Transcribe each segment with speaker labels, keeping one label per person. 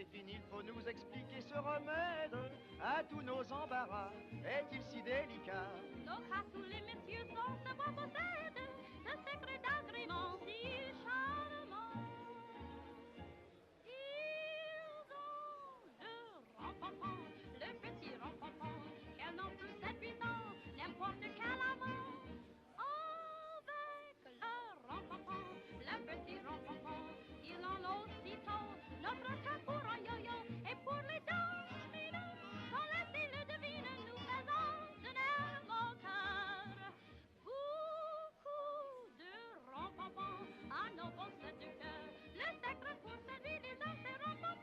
Speaker 1: c'est fini, il faut nous expliquer ce remède à tous nos embarras. Est-il si délicat?
Speaker 2: Nos cas, tous les messieurs sont ce bon possède de secrets d'agrément si charmants. Ils ont le rampant, le petit rampant, qu'elle n'en plus séduisant, n'importe quel amant. Avec le rampant, le petit rampant, ils en ont aussitôt notre cœur pour un yo-yo et pour les dominants. Sans laisser le devine, nous faisons tenir mon cœur. Beaucoup de rampant à nos bons séducteurs. Le secret pour séduire les hommes, c'est rampant.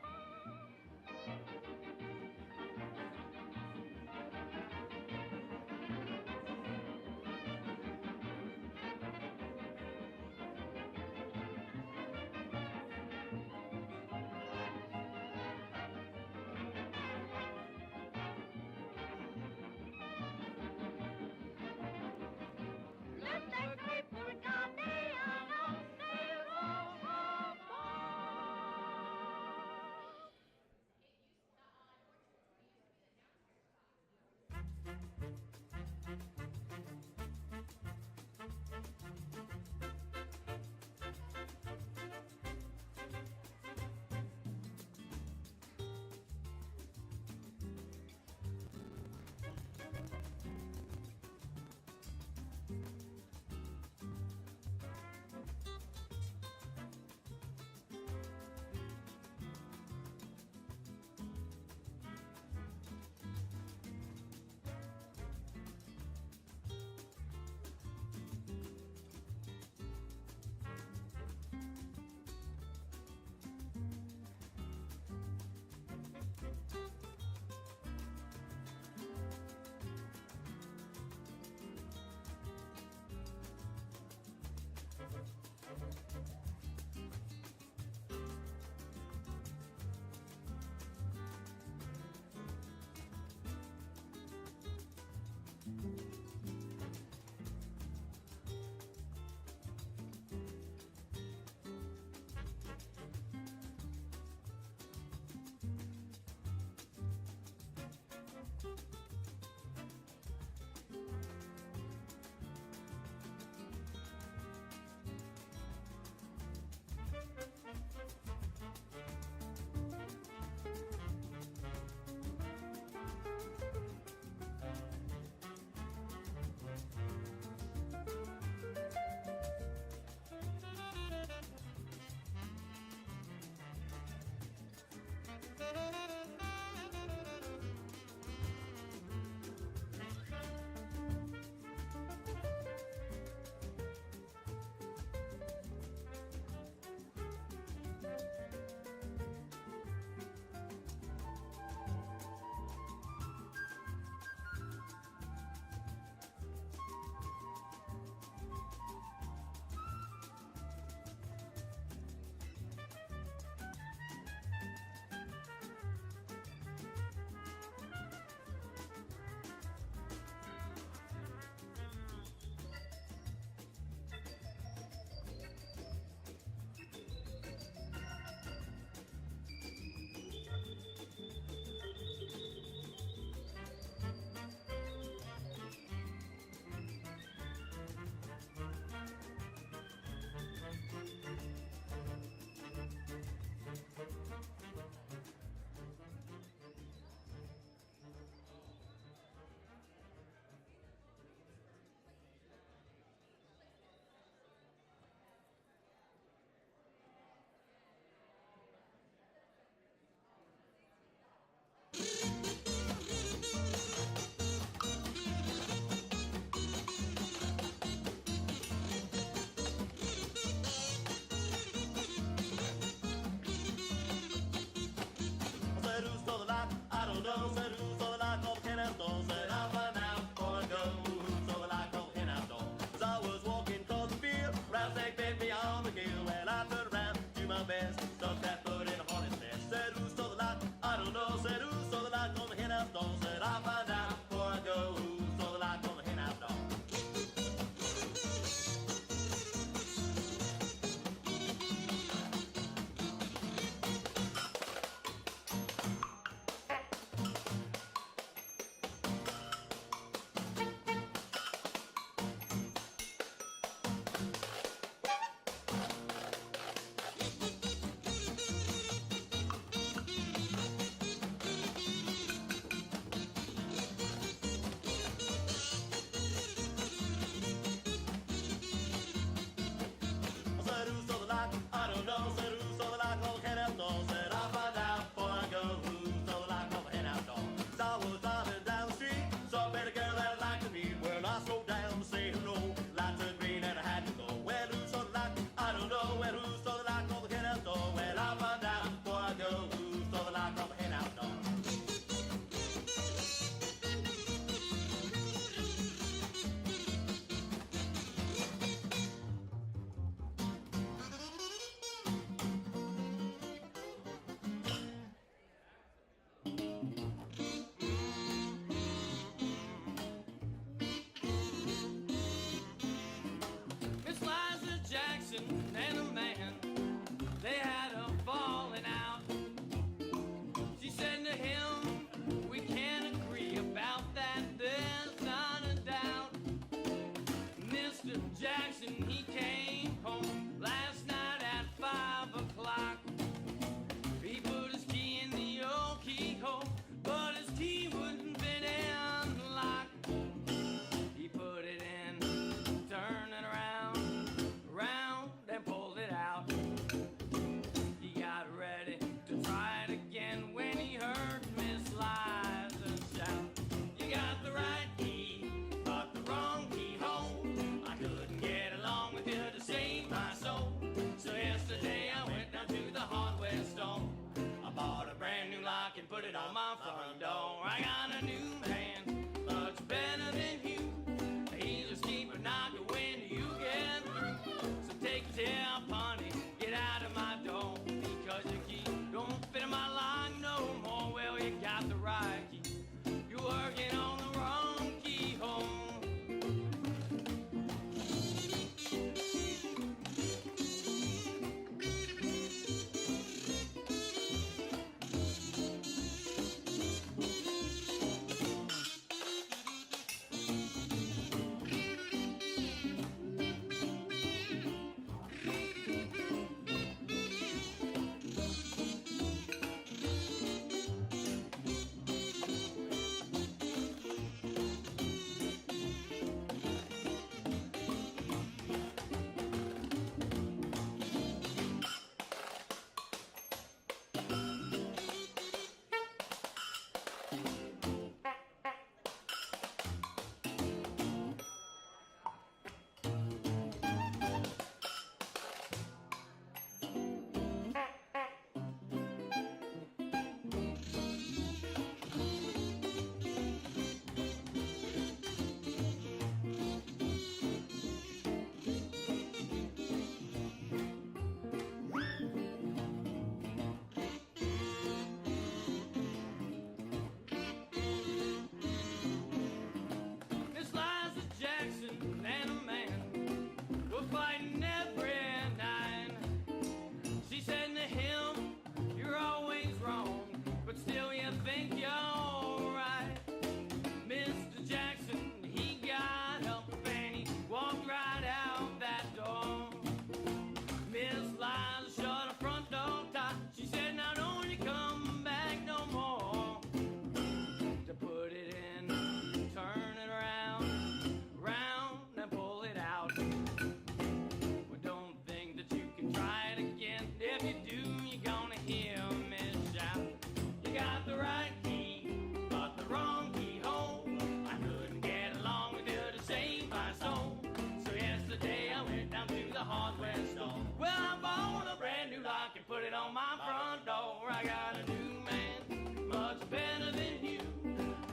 Speaker 3: out my front door, I got a new man, much better than you.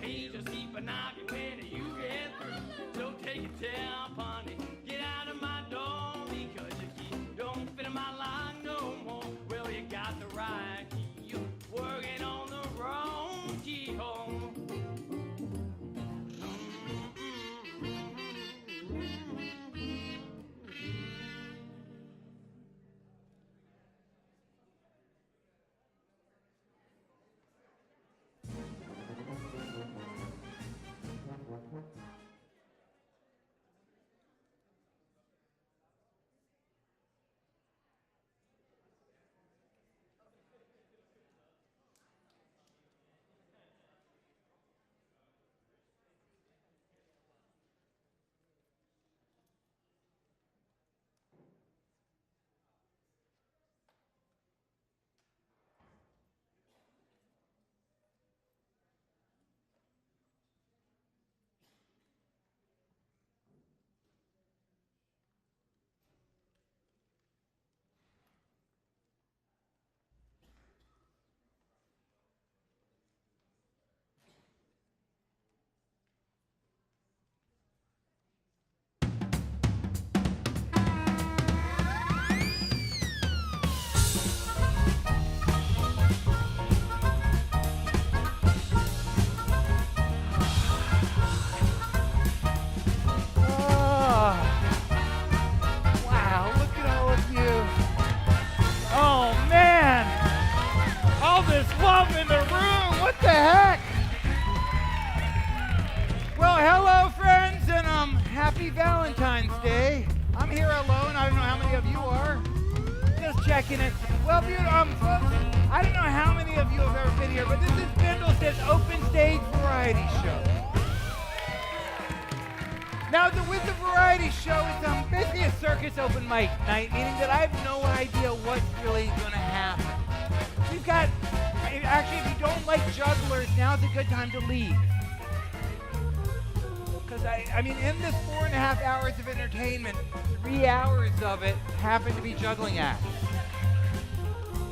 Speaker 3: He just keep a knocking when you get through. So take a tap, honey, get out of my door, because your key don't fit in my lock no more. Well, you got the right key, you're working on the wrong keyhole.
Speaker 4: Happy Valentine's Day. I'm here alone. I don't know how many of you are. Just checking it. Well, folks, I don't know how many of you have ever been here, but this is Bindlestiff's open stage variety show. Now, with the variety show, it's basically a circus open mic night, meaning that I have no idea what's really going to happen. We've got, actually, if you don't like jugglers, now's a good time to leave. Because, I mean, in this 4.5 hours of entertainment, 3 hours of it happen to be juggling acts.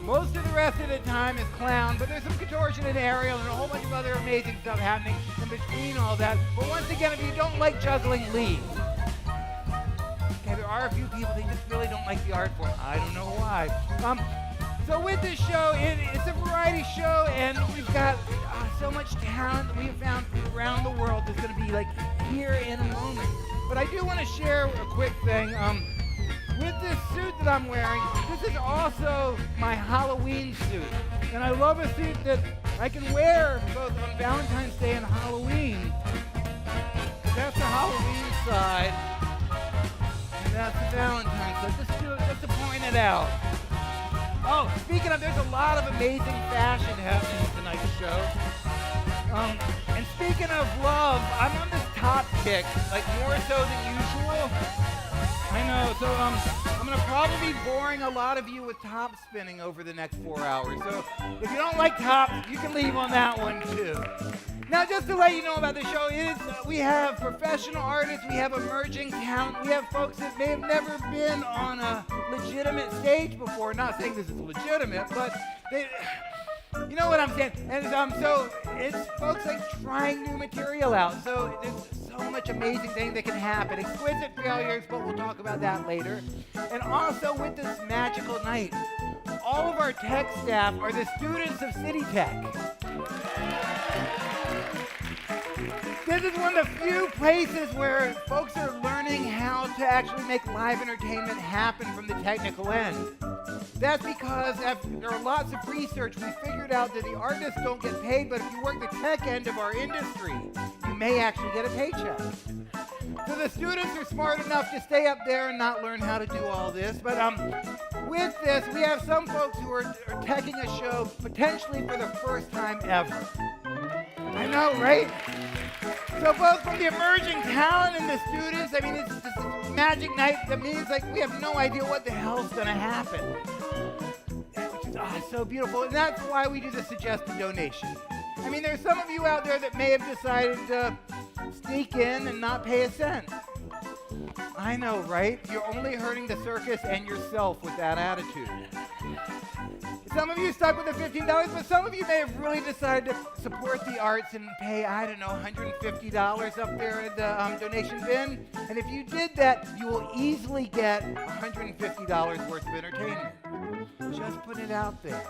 Speaker 4: Most of the rest of the time is clown, but there's some contortion and aerial and a whole bunch of other amazing stuff happening in between all that. But once again, if you don't like juggling, leave. Okay, there are a few people, they just really don't like the art form. I don't know why. So with this show, it's a variety show, and we've got so much talent that we have found from around the world that's going to be like here in a moment. But I do want to share a quick thing. With this suit that I'm wearing, this is also my Halloween suit. And I love a suit that I can wear both on Valentine's Day and Halloween. That's the Halloween side, and that's the Valentine's side, just to point it out. Oh, speaking of, there's a lot of amazing fashion happening in tonight's show. And speaking of love, I'm on this top kick, like more so than usual. I know, so I'm going to probably be boring a lot of you with top spinning over the next 4 hours. So if you don't like tops, you can leave on that one too. Now, just to let you know about the show, we have professional artists, we have emerging talent, we have folks that may have never been on a legitimate stage before. Not saying this is legitimate, but you know what I'm saying. And so it's folks like trying new material out. So there's so much amazing things that can happen. Exquisite failures, but we'll talk about that later. And also with this magical night, all of our tech staff are the students of City Tech. This is one of the few places where folks are learning how to actually make live entertainment happen from the technical end. That's because after lots of research, we figured out that the artists don't get paid, but if you work the tech end of our industry, you may actually get a paycheck. So the students are smart enough to stay up there and not learn how to do all this. But with this, we have some folks who are teching a show potentially for the first time ever. I know, right? So both from the emerging talent and the students, I mean, it's just this magic night that means like we have no idea what the hell's going to happen. Which is so beautiful. And that's why we do the suggested donation. I mean, there's some of you out there that may have decided to sneak in and not pay a cent. I know, right? You're only hurting the circus and yourself with that attitude. Some of you stuck with the $15, but some of you may have really decided to support the arts and pay, I don't know, $150 up there at the donation bin. And if you did that, you will easily get $150 worth of entertainment. Just put it out there.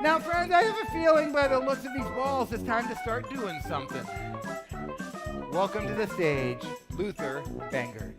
Speaker 4: Now, friends, I have a feeling by the looks of these balls, it's time to start doing something. Welcome to the stage, Luther Bangert.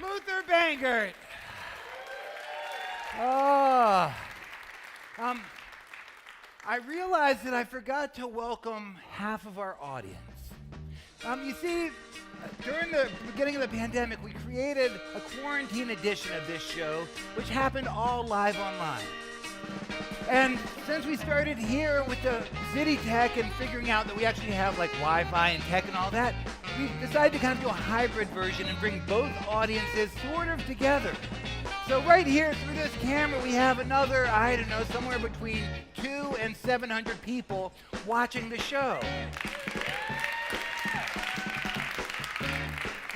Speaker 4: Luther Bangert. Oh. I realized that I forgot to welcome half of our audience. You see, during the beginning of the pandemic, we created a quarantine edition of this show, which happened all live online. And since we started here with the city tech and figuring out that we actually have like Wi-Fi and tech and all that, we decided to kind of do a hybrid version and bring both audiences sort of together. So right here through this camera, we have another, I don't know, somewhere between 200 and 700 people watching the show.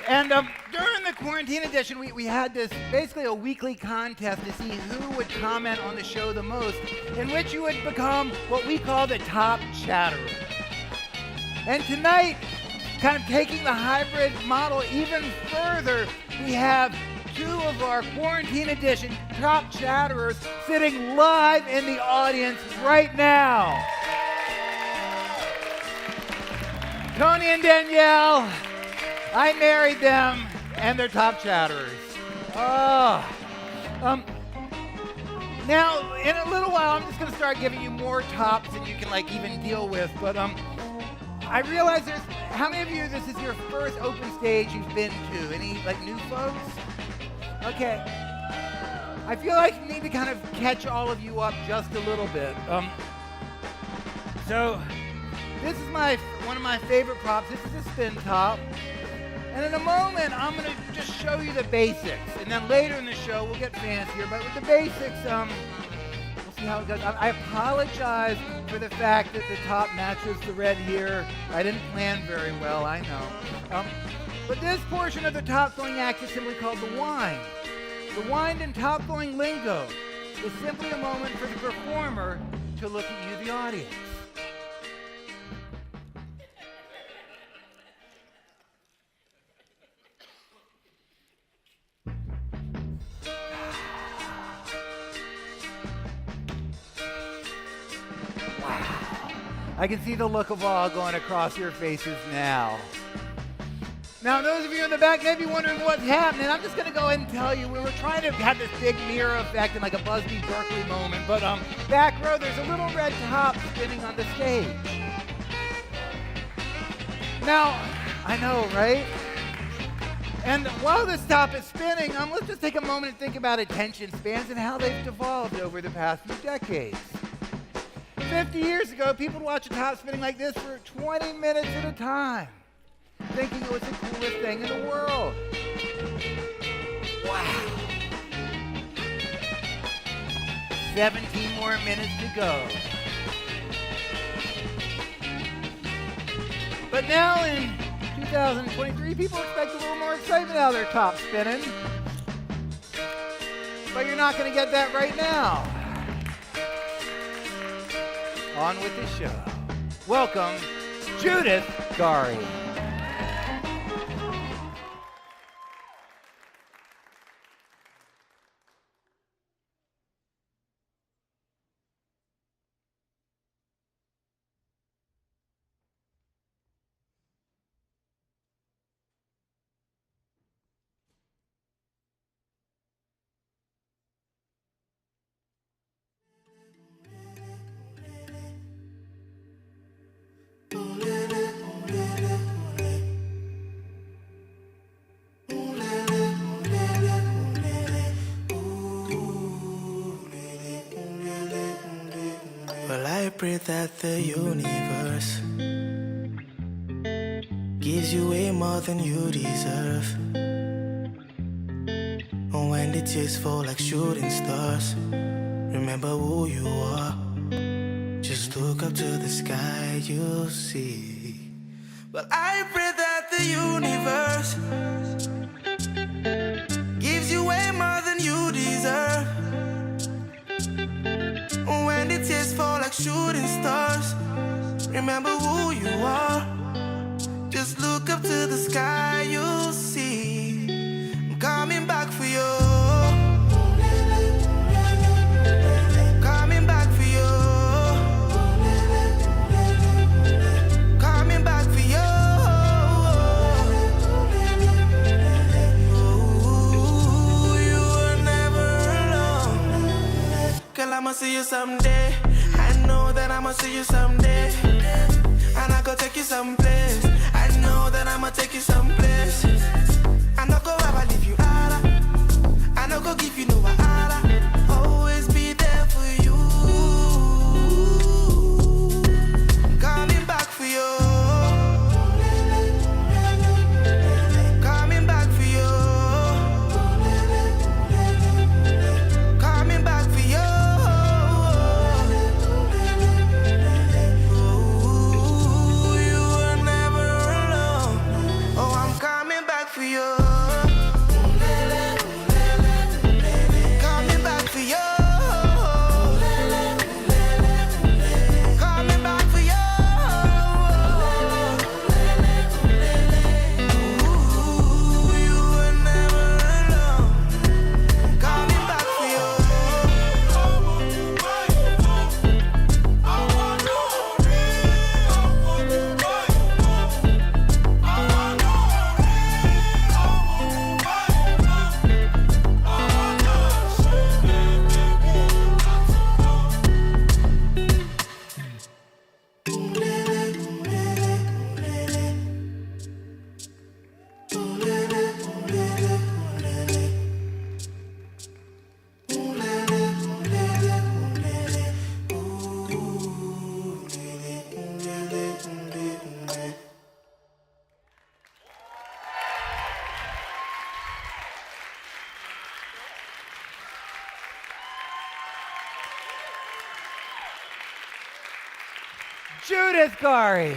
Speaker 4: And during the quarantine edition, we had this basically a weekly contest to see who would comment on the show the most, in which you would become what we call the top chatterer. And tonight, kind of taking the hybrid model even further, we have two of our quarantine edition top chatterers sitting live in the audience right now. Tony and Danielle. I married them, and they're top chatterers. Oh. Now, in a little while, I'm just going to start giving you more tops than you can, like, even deal with. But I realize how many of you, this is your first open stage you've been to? Any, like, new folks? Okay. I feel like I need to kind of catch all of you up just a little bit. So, this is one of my favorite props. This is a spin top. And in a moment, I'm going to just show you the basics. And then later in the show, we'll get fancier. But with the basics, we'll see how it goes. I apologize for the fact that the top matches the red here. I didn't plan very well, I know. But this portion of the top-throwing act is simply called the wind. The wind in top-throwing lingo is simply a moment for the performer to look at you, the audience. I can see the look of awe going across your faces now. Now, those of you in the back may be wondering what's happening. I'm just going to go ahead and tell you, we were trying to have this big mirror effect and like a Busby Berkeley moment, but back row, there's a little red top spinning on the stage. Now, I know, right? And while this top is spinning, let's just take a moment and think about attention spans and how they've devolved over the past few decades. 50 years ago, people would watch a top spinning like this for 20 minutes at a time, thinking it was the coolest thing in the world. Wow. 17 more minutes to go. But now in 2023, people expect a little more excitement out of their top spinning. But you're not going to get that right now. On with the show. Welcome, Judith Gari.
Speaker 5: I pray that the universe gives you way more than you deserve. And when the tears fall like shooting stars, remember who you are. Just look up to the sky, you'll see. Well, I pray that the universe gives you way more than you deserve. When the tears fall like shooting stars, remember who you are. Just look up to the sky, you'll see. I'm coming back for you. Coming back for you. Coming back for you. girl, I'ma see you someday. I know that I'ma see you someday. And I go take you someplace. I know that I'ma take you someplace. I no go ever leave you out. I no go give you no wahala. Always be there for you. Coming back for you. Coming back for you. Coming back for you. Ooh, you were never alone. Oh, I'm coming back for you. Coming back for you. Coming back for you. Ooh, you were never alone. Coming back for you.
Speaker 4: Judith Gari.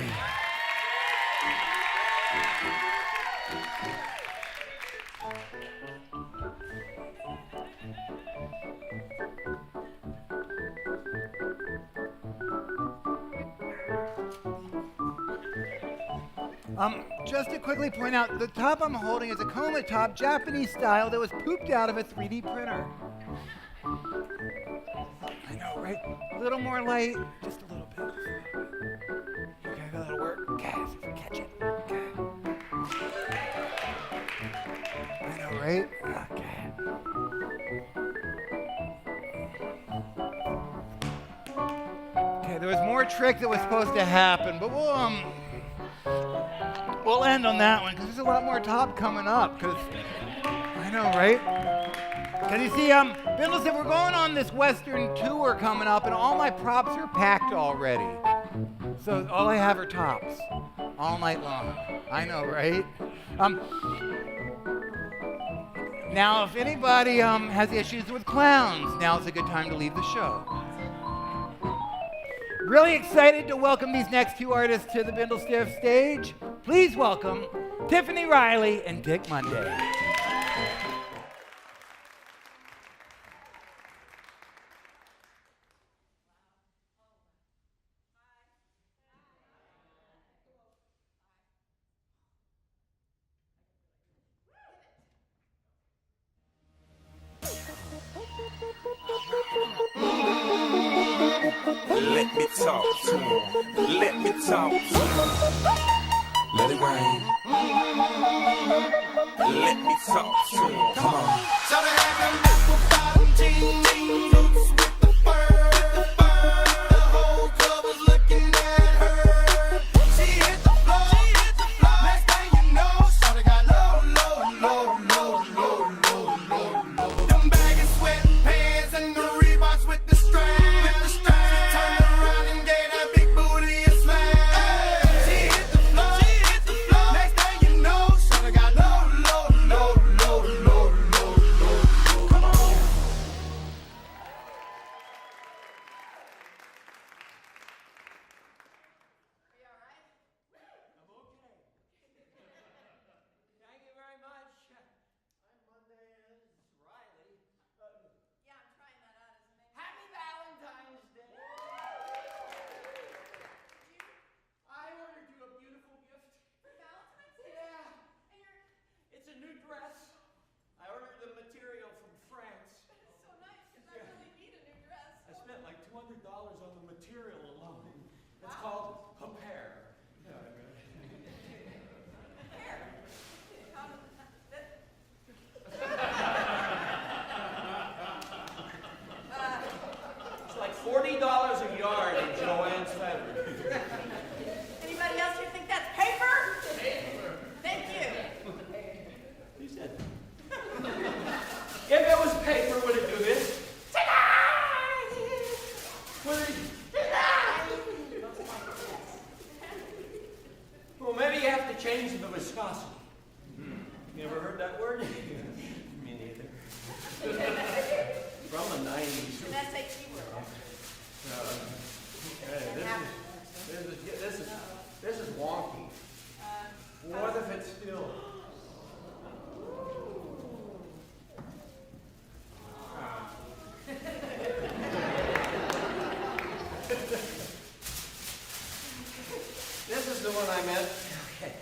Speaker 4: Just to quickly point out, the top I'm holding is a coma top, Japanese style, that was pooped out of a 3D printer. I know, right? A little more light, just a little bit. Okay, that'll work. Okay, catch it. Okay. I know, right? Okay. Okay, there was more trick that was supposed to happen, but we'll end on that one because there's a lot more top coming up. Because I know, right? Because you see, Bindlestiff, we're going on this Western tour coming up, and all my props are packed already. So all I have are tops all night long. I know, right? Now, if anybody has issues with clowns, now's a good time to leave the show. Really excited to welcome these next two artists to the Bindlestiff stage. Please welcome Tiffany Riley and Dick Monday.
Speaker 6: Let me talk to him. Let me talk to him. Let it rain. Let me talk to him. Come on.
Speaker 5: So they had them apple bottom jeans, boots with the fur. The whole club was looking at her. She hit the floor. Next thing you know, shawty got low. Them baggy sweatpants and the Reeboks with the straps. Turned around and gave that big booty a slap. She hit the floor. Next thing you know, shawty got low. Come on.
Speaker 7: man. Okay.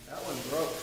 Speaker 7: That one broke.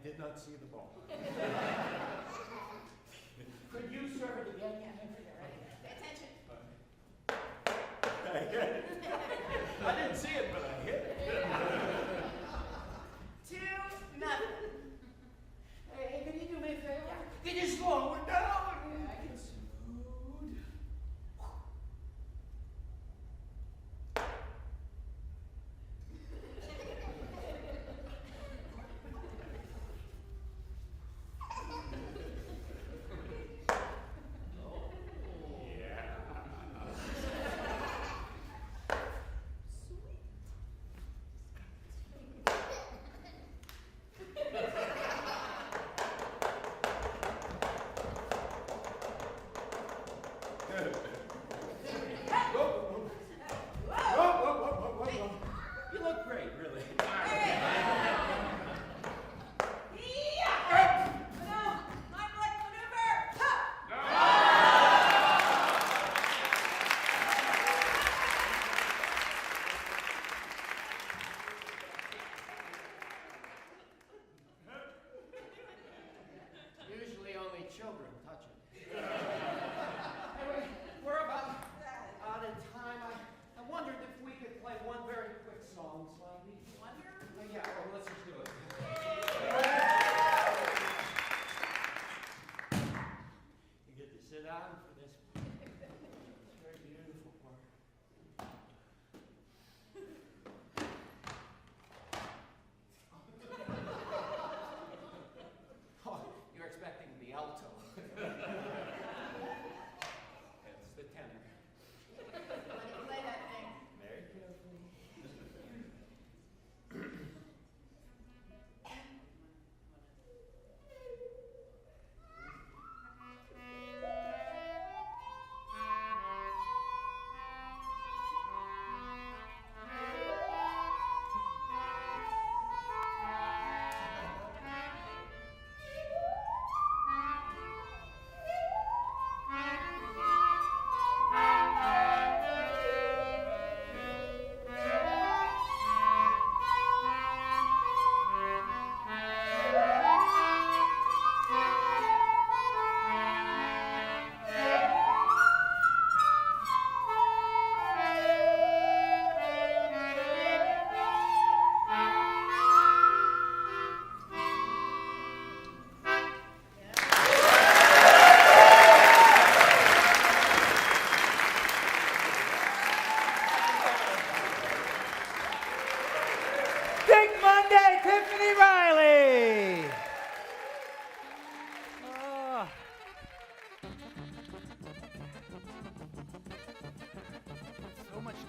Speaker 8: Did not see the ball.
Speaker 7: Could you serve it again?
Speaker 8: Pay attention. I didn't see it, but I hit it.
Speaker 7: 2-0. Hey, can you do me a favor? Can you slow it down? I can smooth.
Speaker 8: You look great, really. Usually only children touch it.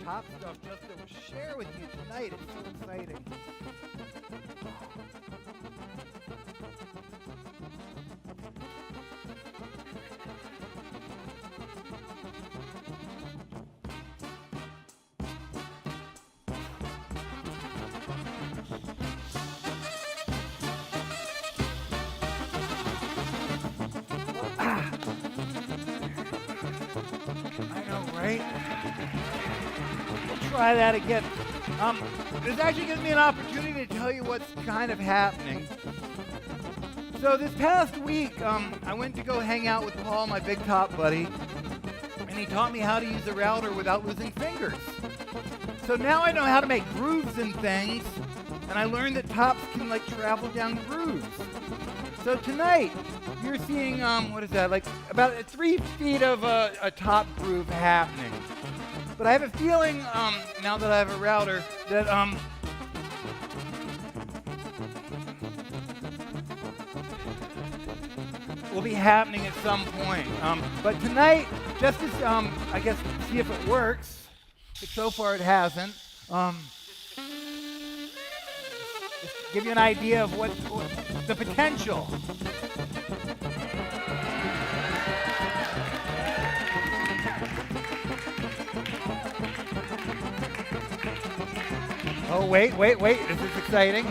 Speaker 4: top stuff just to share with you tonight. It's so exciting. I know, right? We'll try that again. This actually gives me an opportunity to tell you what's kind of happening. So this past week, I went to go hang out with Paul, my big top buddy, and he taught me how to use a router without losing fingers. So now I know how to make grooves and things, and I learned that tops can like travel down grooves. So tonight, you're seeing, what is that, like about 3 feet of a top groove happening. But I have a feeling, now that I have a router, that, will be happening at some point. But tonight, just to, I guess, see if it works, but so far it hasn't, just give you an idea of what the potential. Oh, wait, this is exciting.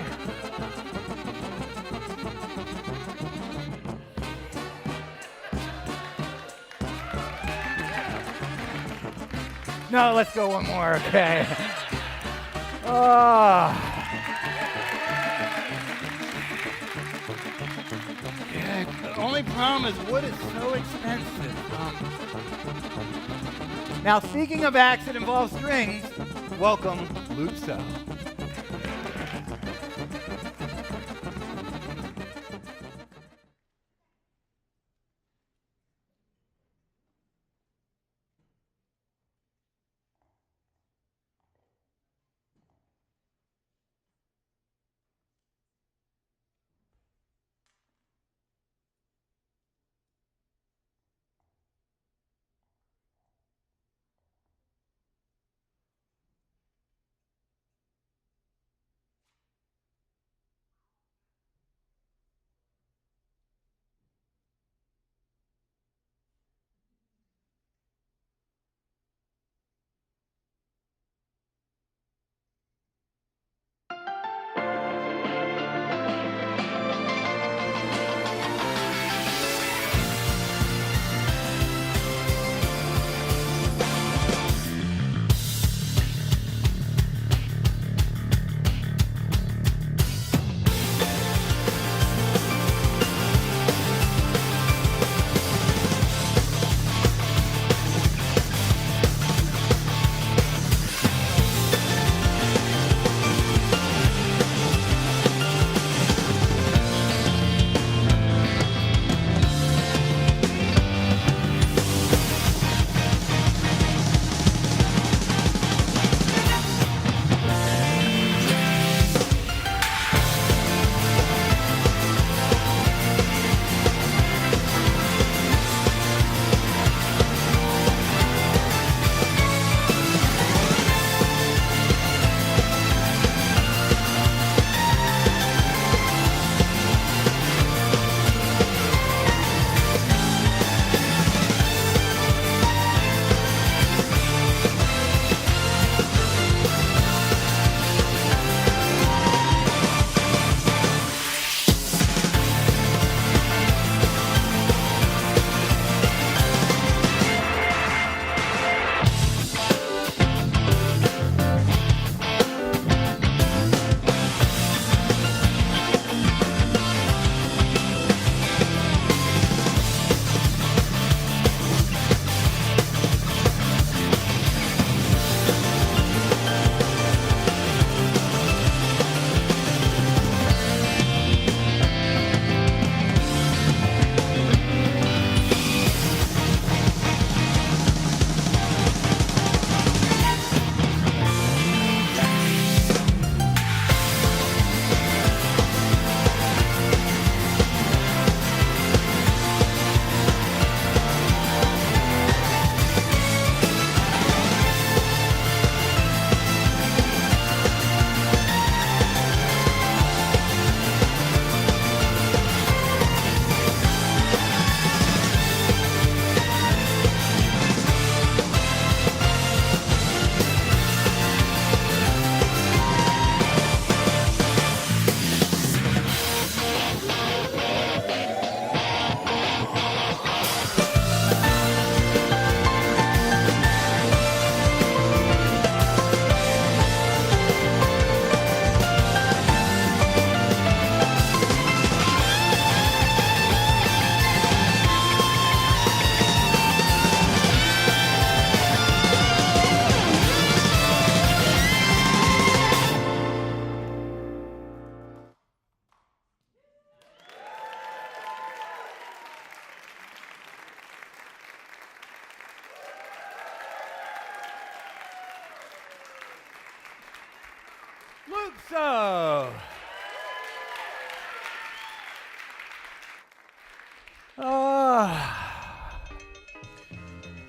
Speaker 4: No, let's go one more, okay. Oh. Yeah, the only problem is wood is so expensive. Now, speaking of acts that involve strings, welcome, Luke Sell.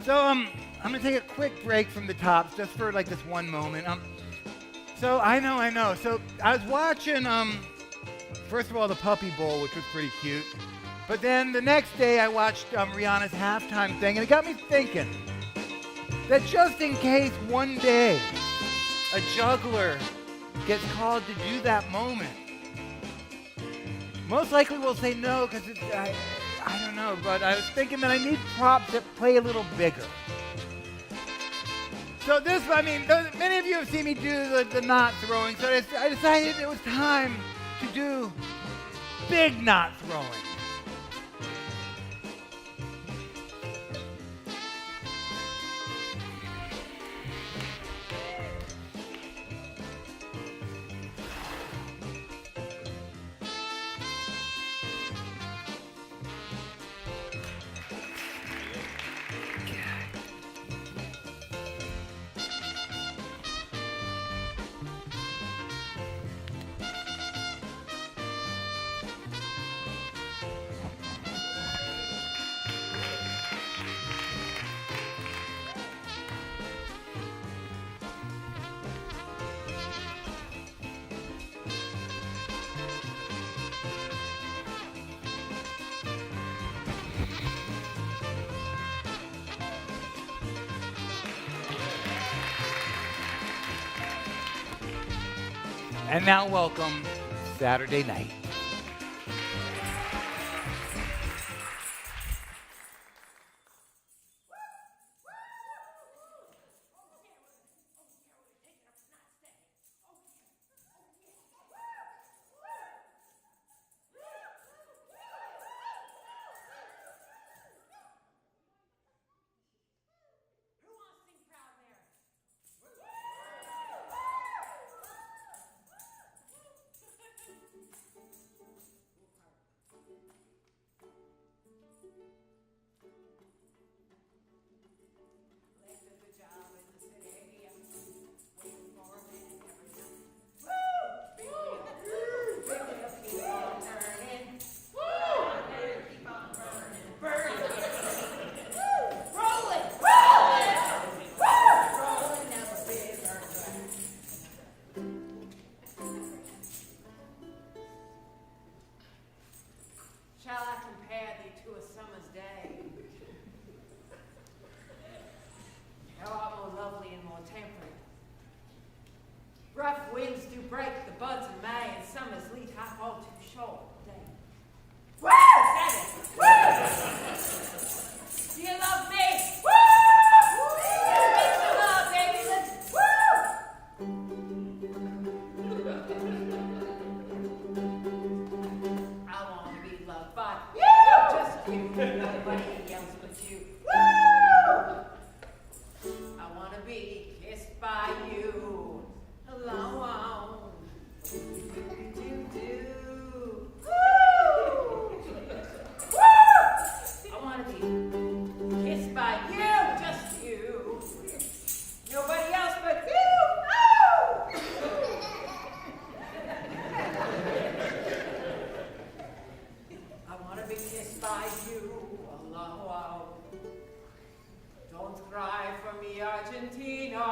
Speaker 4: So, I'm gonna take a quick break from the tops just for like this one moment. So I know. So I was watching, first of all, the Puppy Bowl, which was pretty cute. But then the next day I watched Rihanna's halftime thing, and it got me thinking that just in case one day a juggler gets called to do that moment, most likely we'll say no because I don't know, but I was thinking that I need props that play a little bigger. So many of you have seen me do the knot throwing, so I decided it was time to do big knot throwing. And now welcome Saturday night.
Speaker 7: Rough winds do break the buds of May, and summer's leaf I fall too short. Dang. Woo! Woo! Do you love me? Woo! Get some love, baby. I want to be loved by you, just you, nobody else but you. Woo! I want to be kissed by you. Alone. Do. Woo! Woo! I want to be kissed by you, just you. Nobody else but you. Oh! I want to be kissed by you. Alone. Don't cry for me, Argentina.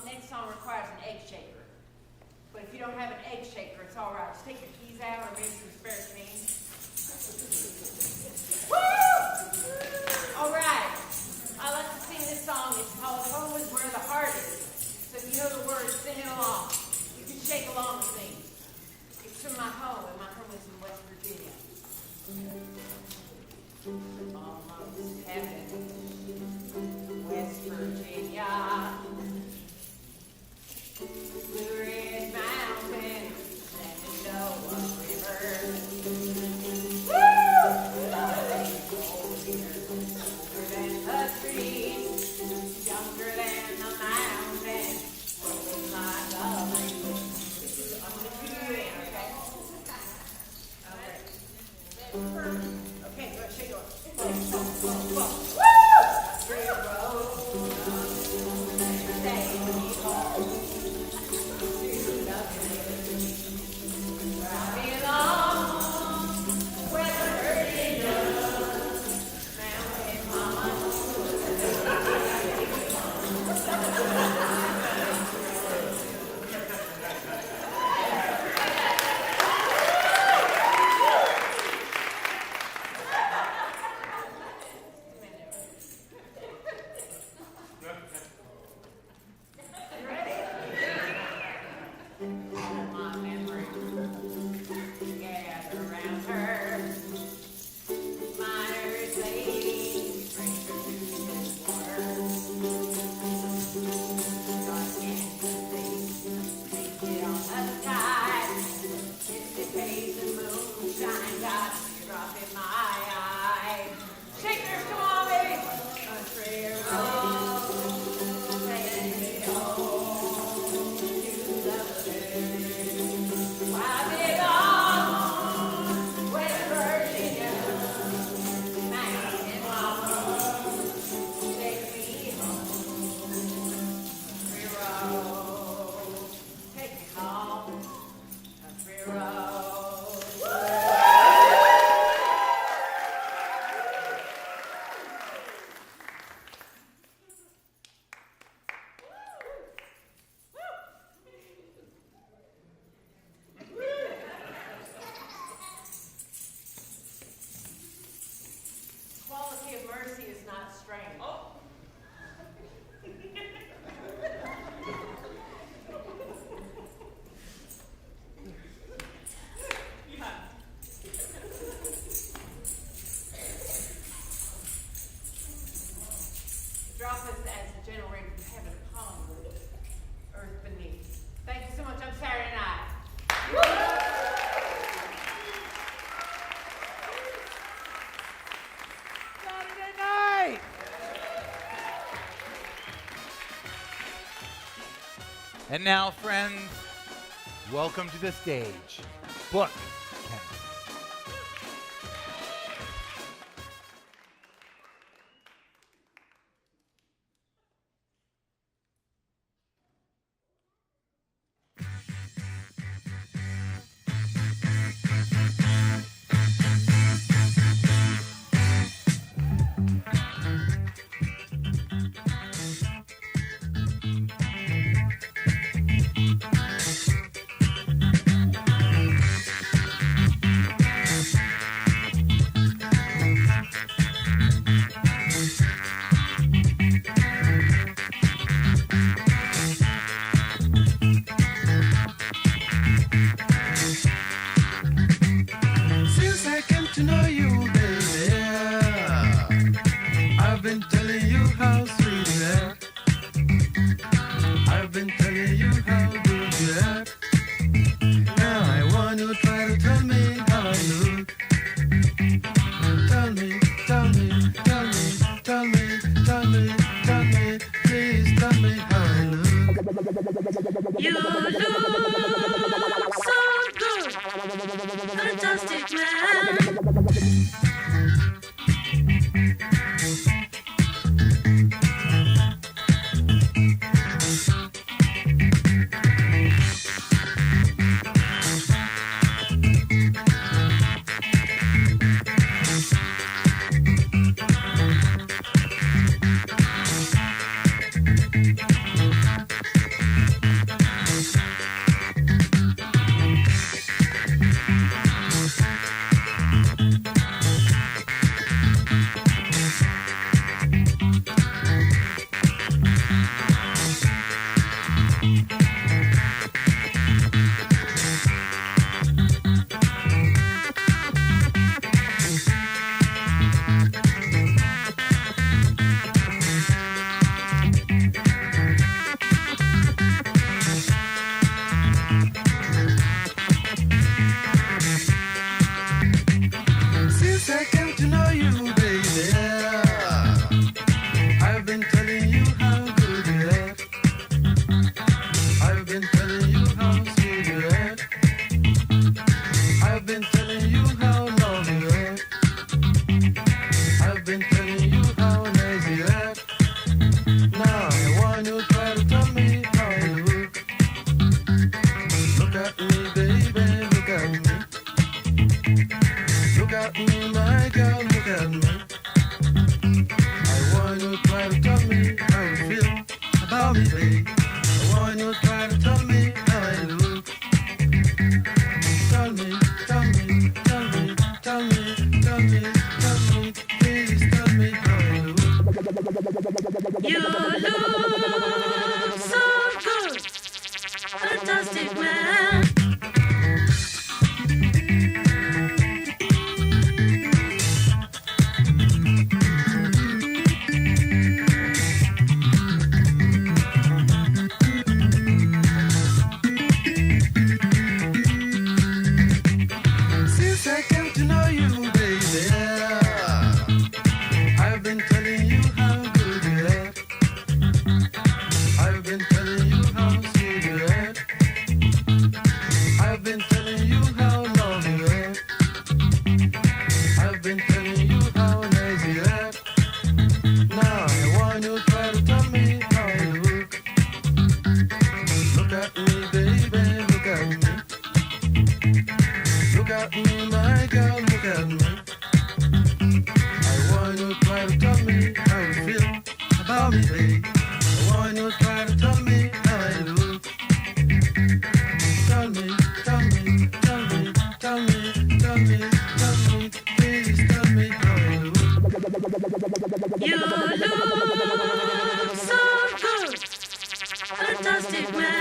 Speaker 7: Next song requires an egg shaker. But if you don't have an egg shaker, it's all right. Just take your keys out or maybe some spare change. Woo! All right. I like to sing this song. It's called Home is Where the Heart Is. So if you know the words, sing it along. You can shake along with me. It's from my home, and my home is in West Virginia. country road. Quality of mercy is not strange. Oh. Drop us as the gentle rain from heaven upon the earth beneath. Thank you so much. I'm Saturday night.
Speaker 4: Saturday night! And now, friends, welcome to the stage, Book Kennedy.
Speaker 5: Since I came to know you, baby, I've been telling you how sweet you are. I've been telling you how good you are. Now I want you to try to tell me how I look. Tell me, tell me, tell me, tell me, tell me, tell me, please tell me how I look.
Speaker 9: You look so good, fantastic man.
Speaker 5: Since I came to know you, baby, I've been telling you how good you are. I've been telling you how sweet you are. I've been telling you how long you are. I've been telling you how nice you are. Now I want you to try to tell me how I look. Look at me, baby, look at me. Look at me, my girl, look at me. I want you to try to tell me how you feel about me, babe. I want you to try to tell me how I look. Tell me, tell me, tell me, tell me, tell me, tell me, please tell me how I look.
Speaker 9: You look so good, fantastic man.
Speaker 5: Since I came to know you, baby, I've been telling you how good you are. I've been telling you how sweet you are. I've been telling you how long you are. I've been telling you how nice you are. Now I want you to try to tell me how I look. Look at me, baby, look at me. got me, my girl, you got me. I want you to try to tell me how you feel about me, babe. I want you to try to tell me how I do. Tell me, tell me, tell me, tell me, tell me, tell me, please tell me how I do.
Speaker 9: You look so good, fantastic man.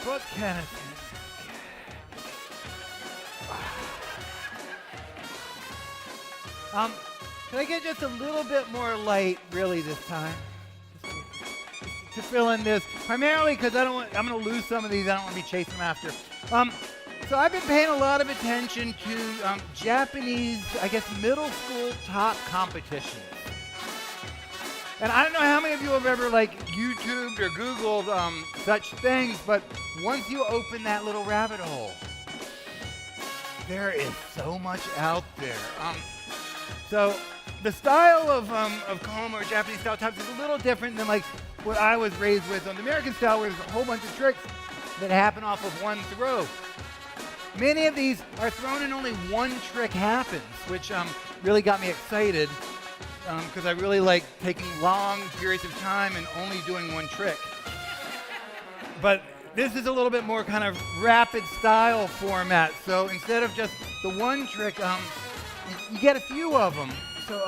Speaker 4: Book Kenneth. Can I get just a little bit more light, really, this time? To fill in this, primarily because I'm going to lose some of these. I don't want to be chasing them after. So I've been paying a lot of attention to Japanese, I guess, middle school top competitions. And I don't know how many of you have ever YouTubed or Googled such things, but once you open that little rabbit hole, there is so much out there. So the style of Koma or Japanese style types is a little different than what I was raised with on the American style, where there's a whole bunch of tricks that happen off of one throw. Many of these are thrown and only one trick happens, which really got me excited. Because I really like taking long periods of time and only doing one trick. But this is a little bit more kind of rapid style format. So instead of just the one trick, you get a few of them. So,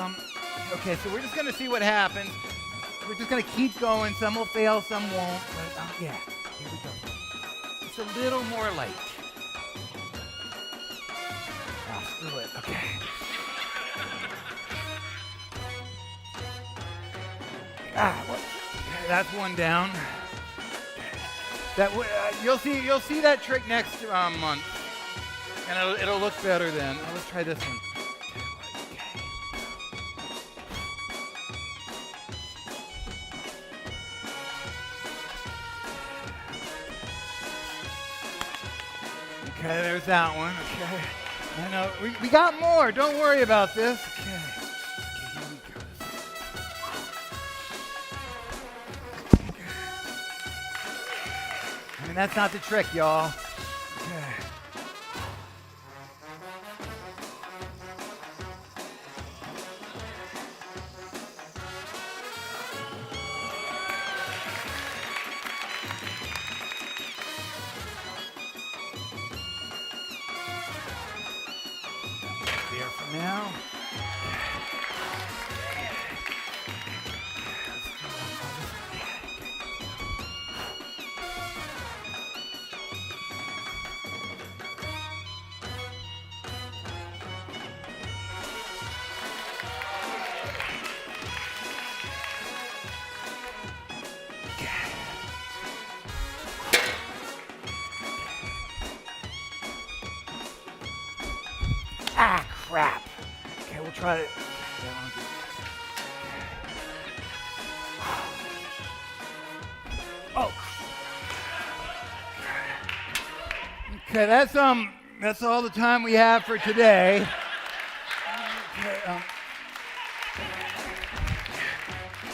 Speaker 4: okay, so we're just going to see what happens. We're just going to keep going. Some will fail, some won't. But yeah, here we go. It's a little more light. Oh, screw it. Okay. That's one down. You'll see that trick next month, and it'll look better then. Let's try this one. Okay, there's that one. Okay, I know we got more. Don't worry about this. Okay. And that's not the trick, y'all. Okay. There for now. Ah, crap. Okay, we'll try it. Oh. Okay, that's all the time we have for today. Okay,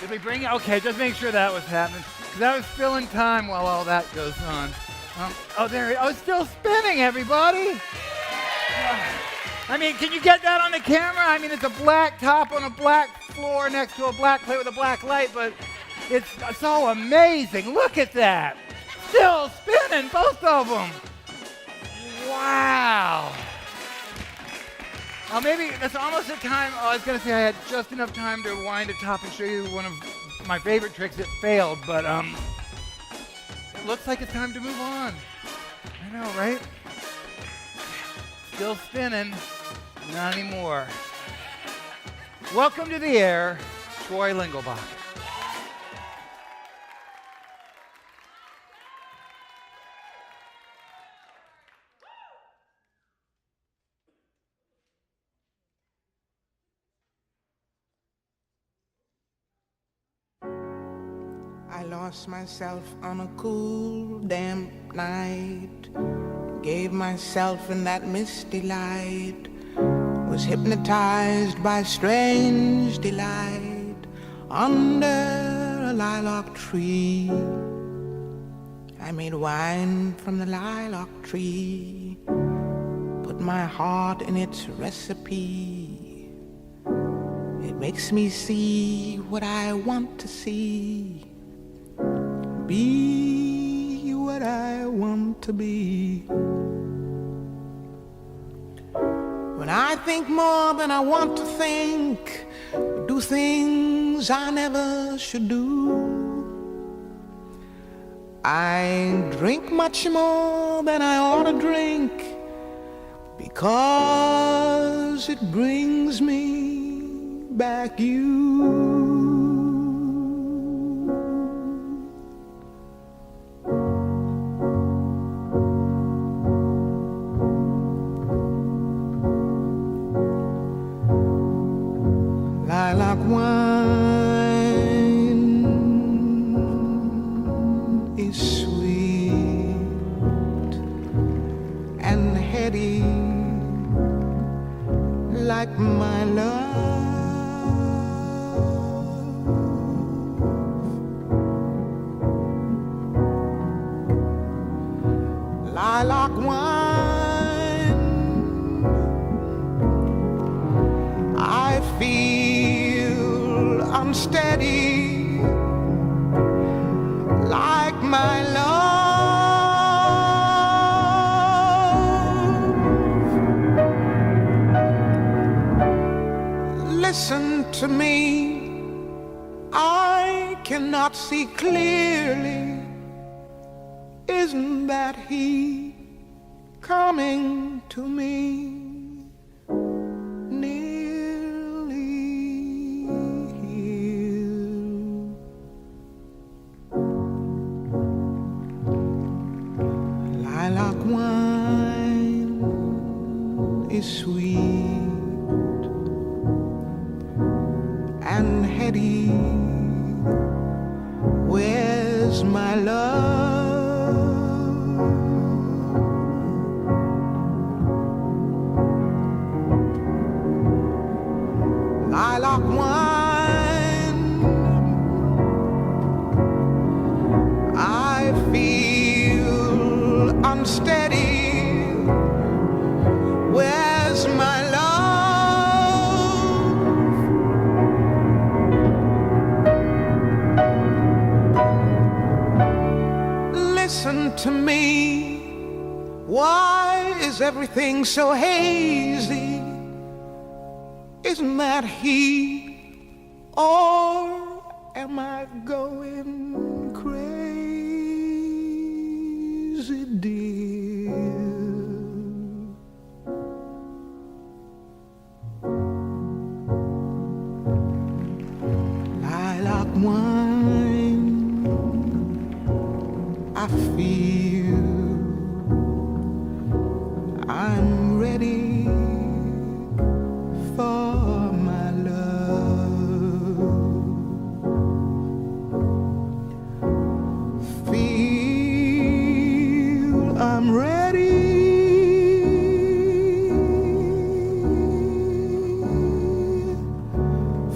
Speaker 4: did we bring it? Okay, just make sure that was happening. Because I was filling time while all that goes on. It's still spinning, everybody. I mean, can you get that on the camera? I mean, it's a black top on a black floor next to a black plate with a black light, but it's so amazing. Look at that. Still spinning, both of them. Wow. Maybe that's almost the time. I was going to say I had just enough time to wind a top and show you one of my favorite tricks that failed, but it looks like it's time to move on. I know, right? Still spinning, not anymore. Welcome to the air, Troy Lingelbach.
Speaker 5: I lost myself on a cool, damp night. Gave myself in that misty light. Was hypnotized by strange delight under a lilac tree. I made wine from the lilac tree. Put my heart in its recipe. It makes me see what I want to see. Be what I want to be. When I think more than I want to think, do things I never should do. I drink much more than I ought to drink, because it brings me back you. Lilac wine is sweet and heady, like my love. Lilac wine, I feel unsteady, like my love. Listen to me, I cannot see clearly. Isn't that he coming to me? Lilac wine is sweet and heady. Where's my love? Lilac wine, I feel unsteady. Where's my love? Listen to me. Why is everything so hazy? Isn't that he? Or am I going crazy, dear? Lilac wine, I feel I'm ready for my love. Feel I'm ready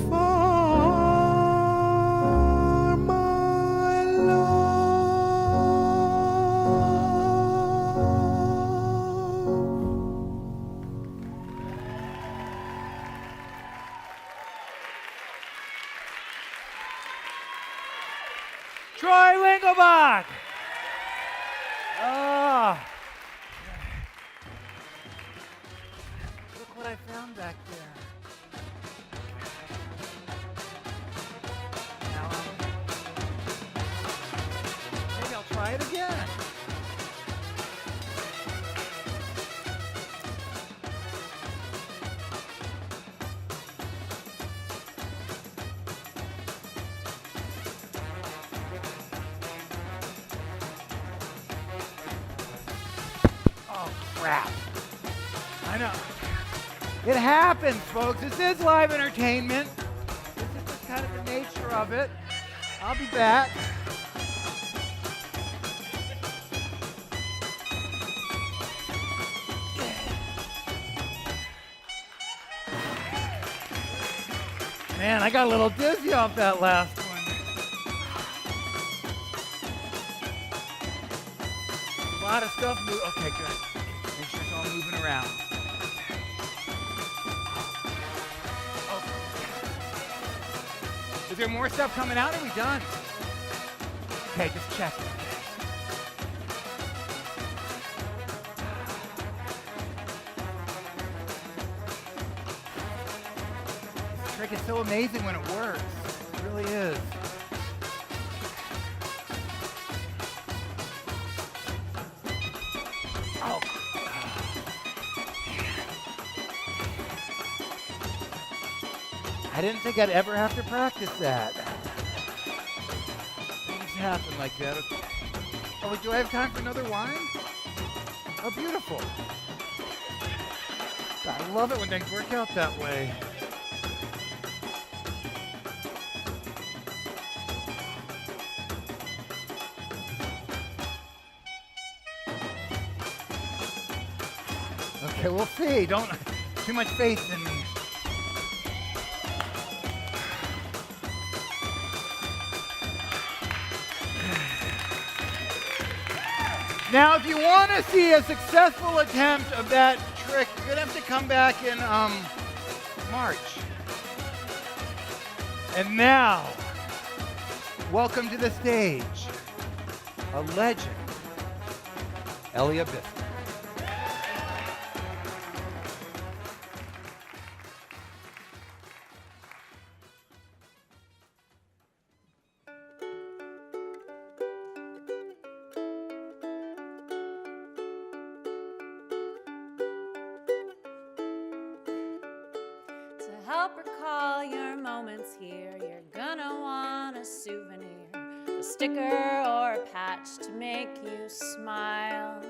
Speaker 5: for my love.
Speaker 4: Troy Lingelbach! Oh. Look what I found back there. Now I'm Try it again. Oh, crap. I know. It happens, folks. This is live entertainment. This is just kind of the nature of it. I'll be back. Man, I got a little dizzy off that last one. A lot of stuff moving. Okay, good. Make sure it's all moving around. Is there more stuff coming out? Are we done? Okay, just check it. This trick is so amazing when it works. It really is. Oh. I didn't think I'd ever have to practice that. Things happen like that. Okay. Oh, do I have time for another wine? Oh, beautiful. I love it when things work out that way. Okay, we'll see. Don't too much faith in me. Now, if you want to see a successful attempt of that trick, you're going to have to come back in March. And now, welcome to the stage, a legend, Elia Biff.
Speaker 10: Help recall your moments here. You're gonna want a souvenir, a sticker or a patch to make you smile.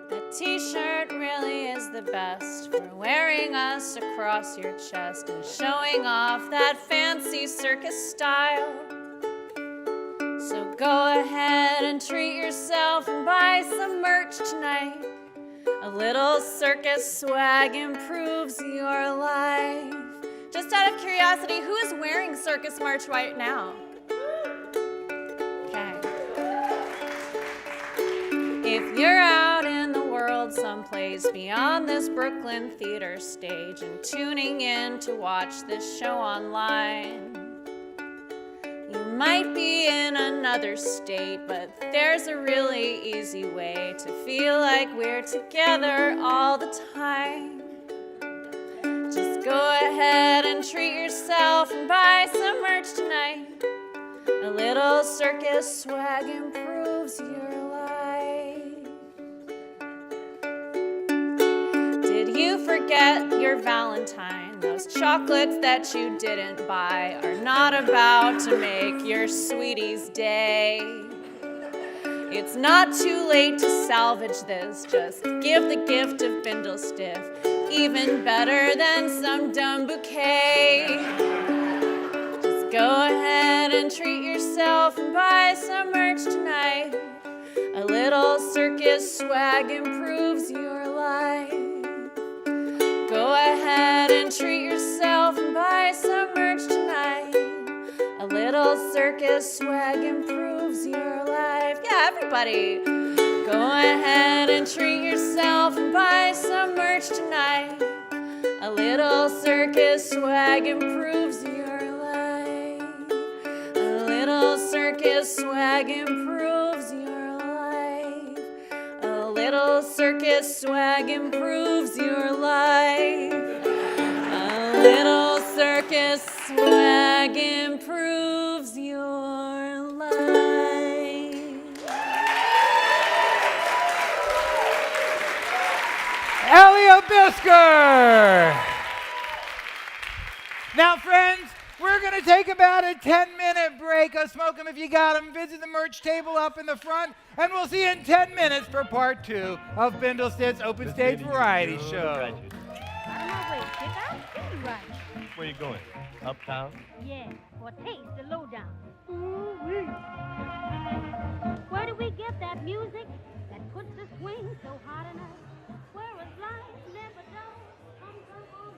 Speaker 10: That t-shirt really is the best for wearing us across your chest and showing off that fancy circus style. So go ahead and treat yourself and buy some merch tonight. A little circus swag improves your life. Just out of curiosity, who is wearing circus merch right now? Okay. If you're out in the world someplace beyond this Brooklyn theater stage and tuning in to watch this show online, you might be in another state, but there's a really easy way to feel like we're together all the time. Just go ahead and treat yourself and buy some merch tonight. A little circus swag improves your life. Did you forget your Valentine? Those chocolates that you didn't buy are not about to make your sweetie's day. It's not too late to salvage this. Just give the gift of Bindlestiff, even better than some dumb bouquet. Just go ahead and treat yourself and buy some merch tonight. A little circus swag improves your life. Go ahead and treat yourself and buy some merch tonight. A little circus swag improves your life. Yeah, everybody. Go ahead and treat yourself and buy some merch tonight. A little circus swag improves your life. A little circus swag improves your life. A little circus swag improves your life. A little circus swag improves your life.
Speaker 4: Mario Bisker. Now, friends, we're going to take about a 10-minute break. Smoke 'em if you got 'em. Visit the merch table up in the front, and we'll see you in 10 minutes for part 2 of Bindlestiff's Open Stage Variety Show.
Speaker 8: Where you going? Uptown?
Speaker 2: Yeah, for taste the lowdown. Ooh-wee. Where do we get that music that puts the swing so hot in us? Where it's life never does. Come on.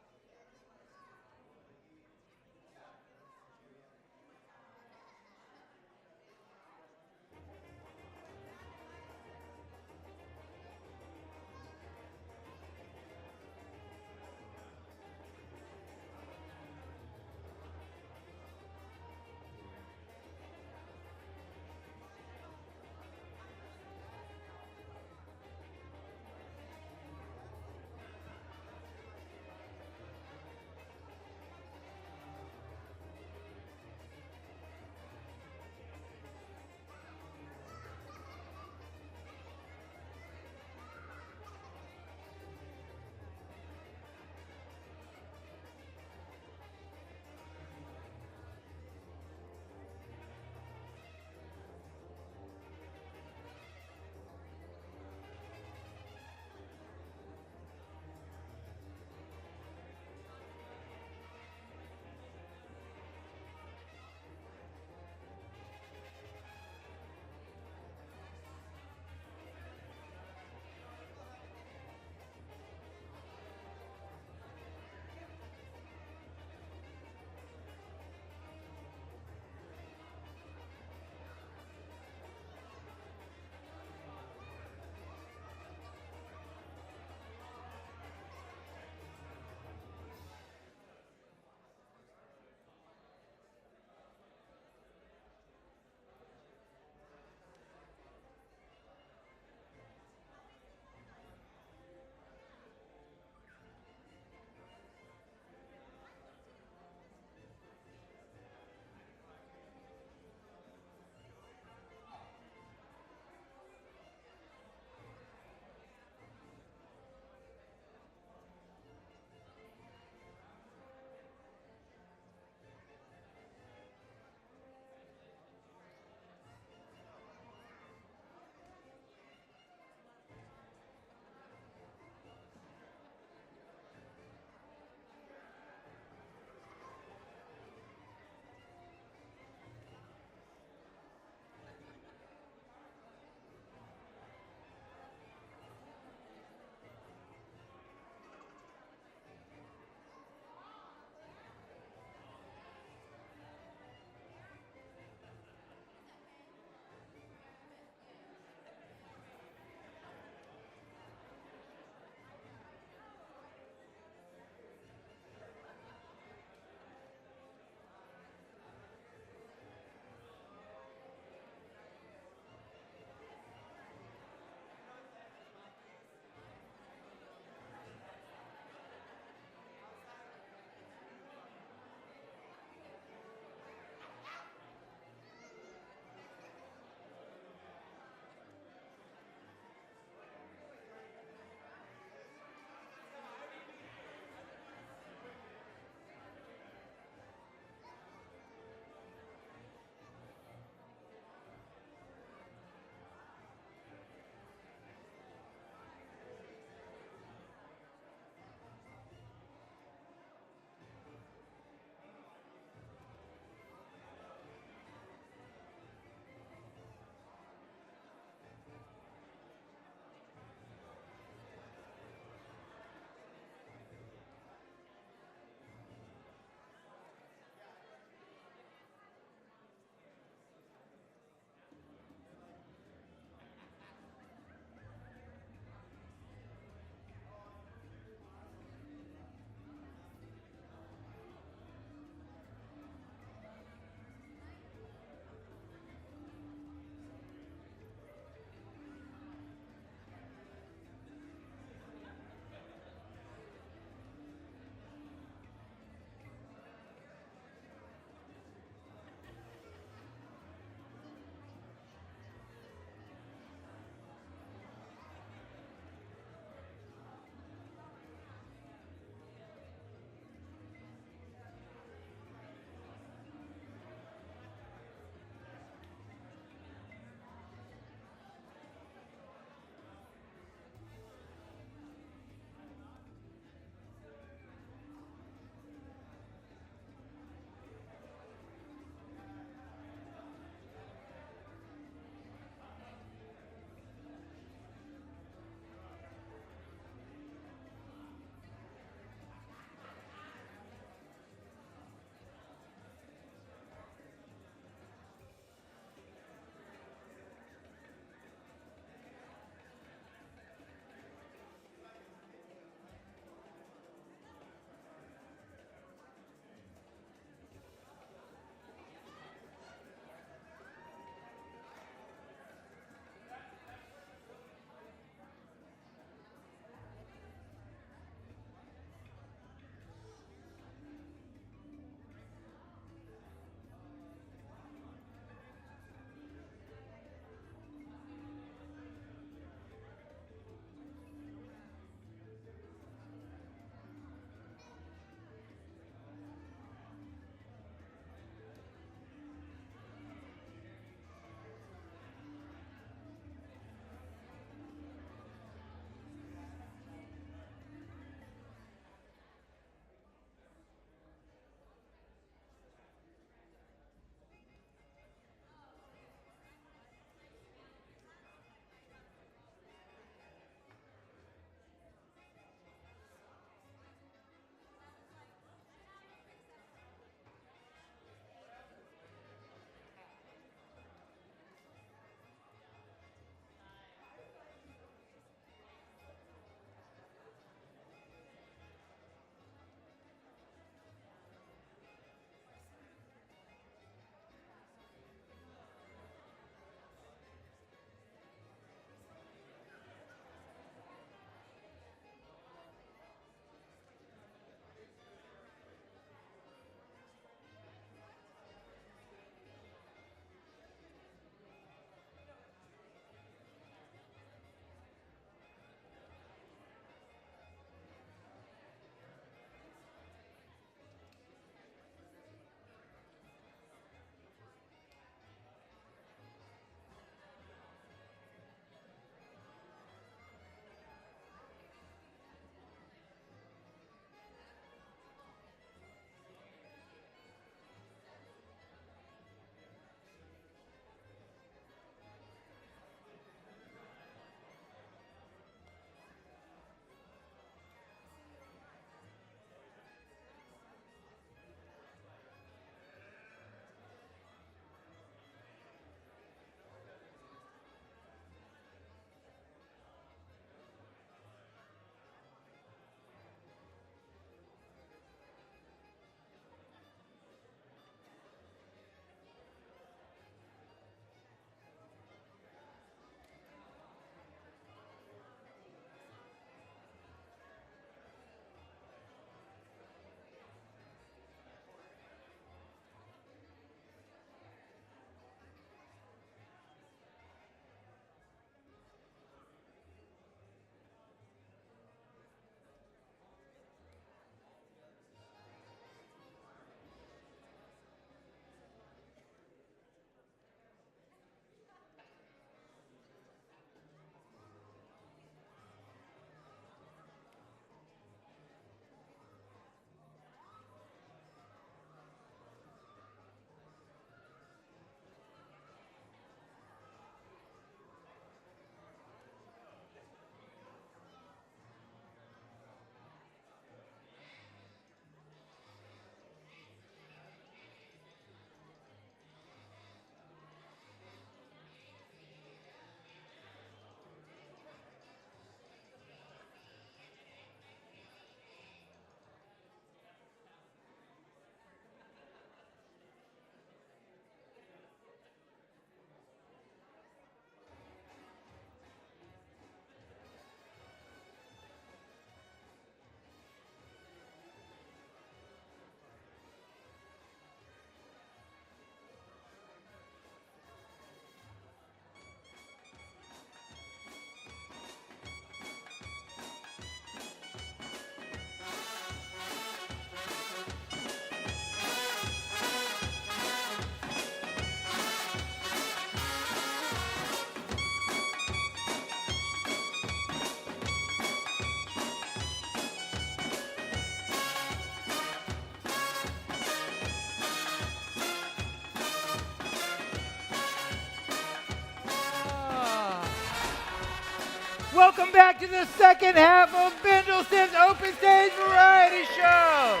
Speaker 4: Welcome back to the second half of Bindlestiff's Open Stage Variety Show.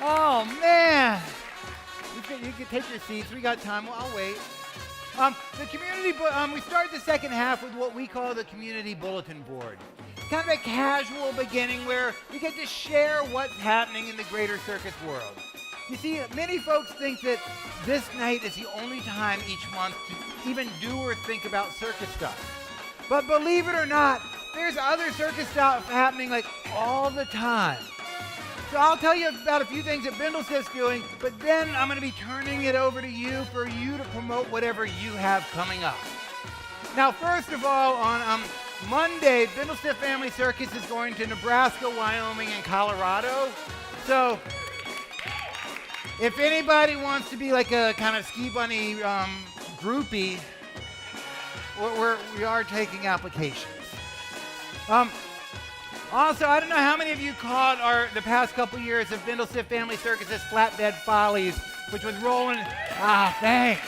Speaker 4: Oh, man. You can take your seats. We got time. Well, I'll wait. The community, we started the second half with what we call the community bulletin board. Kind of a casual beginning where we get to share what's happening in the greater circus world. You see, many folks think that this night is the only time each month to even do or think about circus stuff. But believe it or not, there's other circus stuff happening like all the time. So I'll tell you about a few things that Bindlestiff's doing, but then I'm going to be turning it over to you for you to promote whatever you have coming up. Now, first of all, on Monday, Bindlestiff Family Cirkus is going to Nebraska, Wyoming, and Colorado. So if anybody wants to be like a kind of ski bunny groupie, we are taking applications. Also, I don't know how many of you caught the past couple years of Bindlestiff Family Circus's Flatbed Follies, which was rolling. Thanks.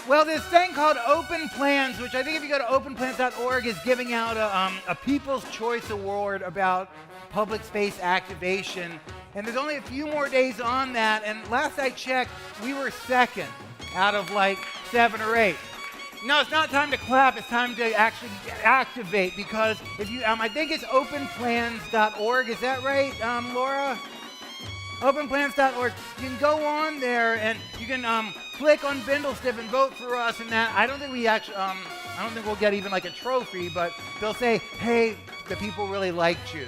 Speaker 4: Well, this thing called Open Plans, which I think if you go to openplans.org, is giving out a People's Choice Award about public space activation. And there's only a few more days on that. And last I checked, we were second out of like 7 or 8. No, it's not time to clap. It's time to actually activate because if you, I think it's openplans.org. Is that right, Laura? Openplans.org. You can go on there and you can click on Bindlestiff and vote for us. And that I don't think we actually, I don't think we'll get even like a trophy, but they'll say, hey, the people really liked you.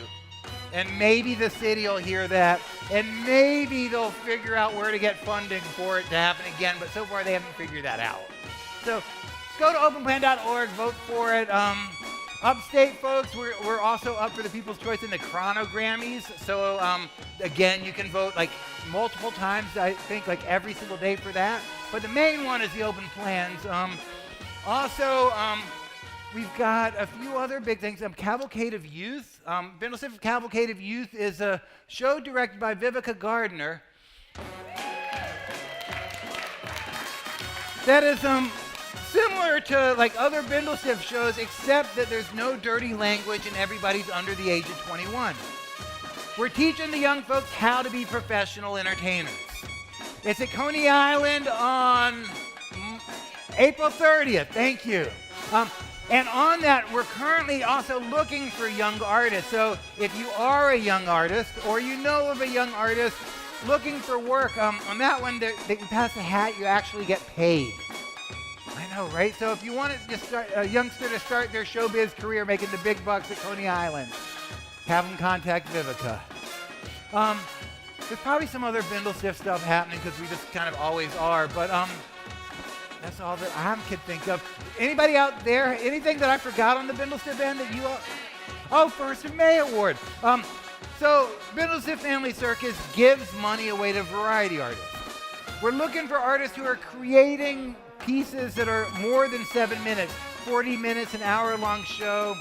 Speaker 4: And maybe the city will hear that, and maybe they'll figure out where to get funding for it to happen again. But so far, they haven't figured that out. So go to openplan.org, vote for it. Upstate folks, we're also up for the People's Choice in the Chrono Grammys. So again, you can vote like multiple times, I think like every single day for that. But the main one is the Open Plans. Also, we've got a few other big things. Cavalcade of Youth. Bindlestiff Cavalcade of Youth is a show directed by Vivica Gardner. That is similar to like other Bindlestiff shows, except that there's no dirty language and everybody's under the age of 21. We're teaching the young folks how to be professional entertainers. It's at Coney Island on April 30th. Thank you. And on that, we're currently also looking for young artists. So if you are a young artist or you know of a young artist looking for work, on that one, they can pass a hat, you actually get paid. I know, right? So if you want to just start, a youngster to start their showbiz career making the big bucks at Coney Island, have them contact Vivica. There's probably some other Bindlestiff stuff happening because we just kind of always are, but that's all that I could think of. Anybody out there, anything that I forgot on the Bindlestiff end that you all? First of May Award. So Bindlestiff Family Circus gives money away to variety artists. We're looking for artists who are creating pieces that are more than 7 minutes, 40 minutes, an hour-long show.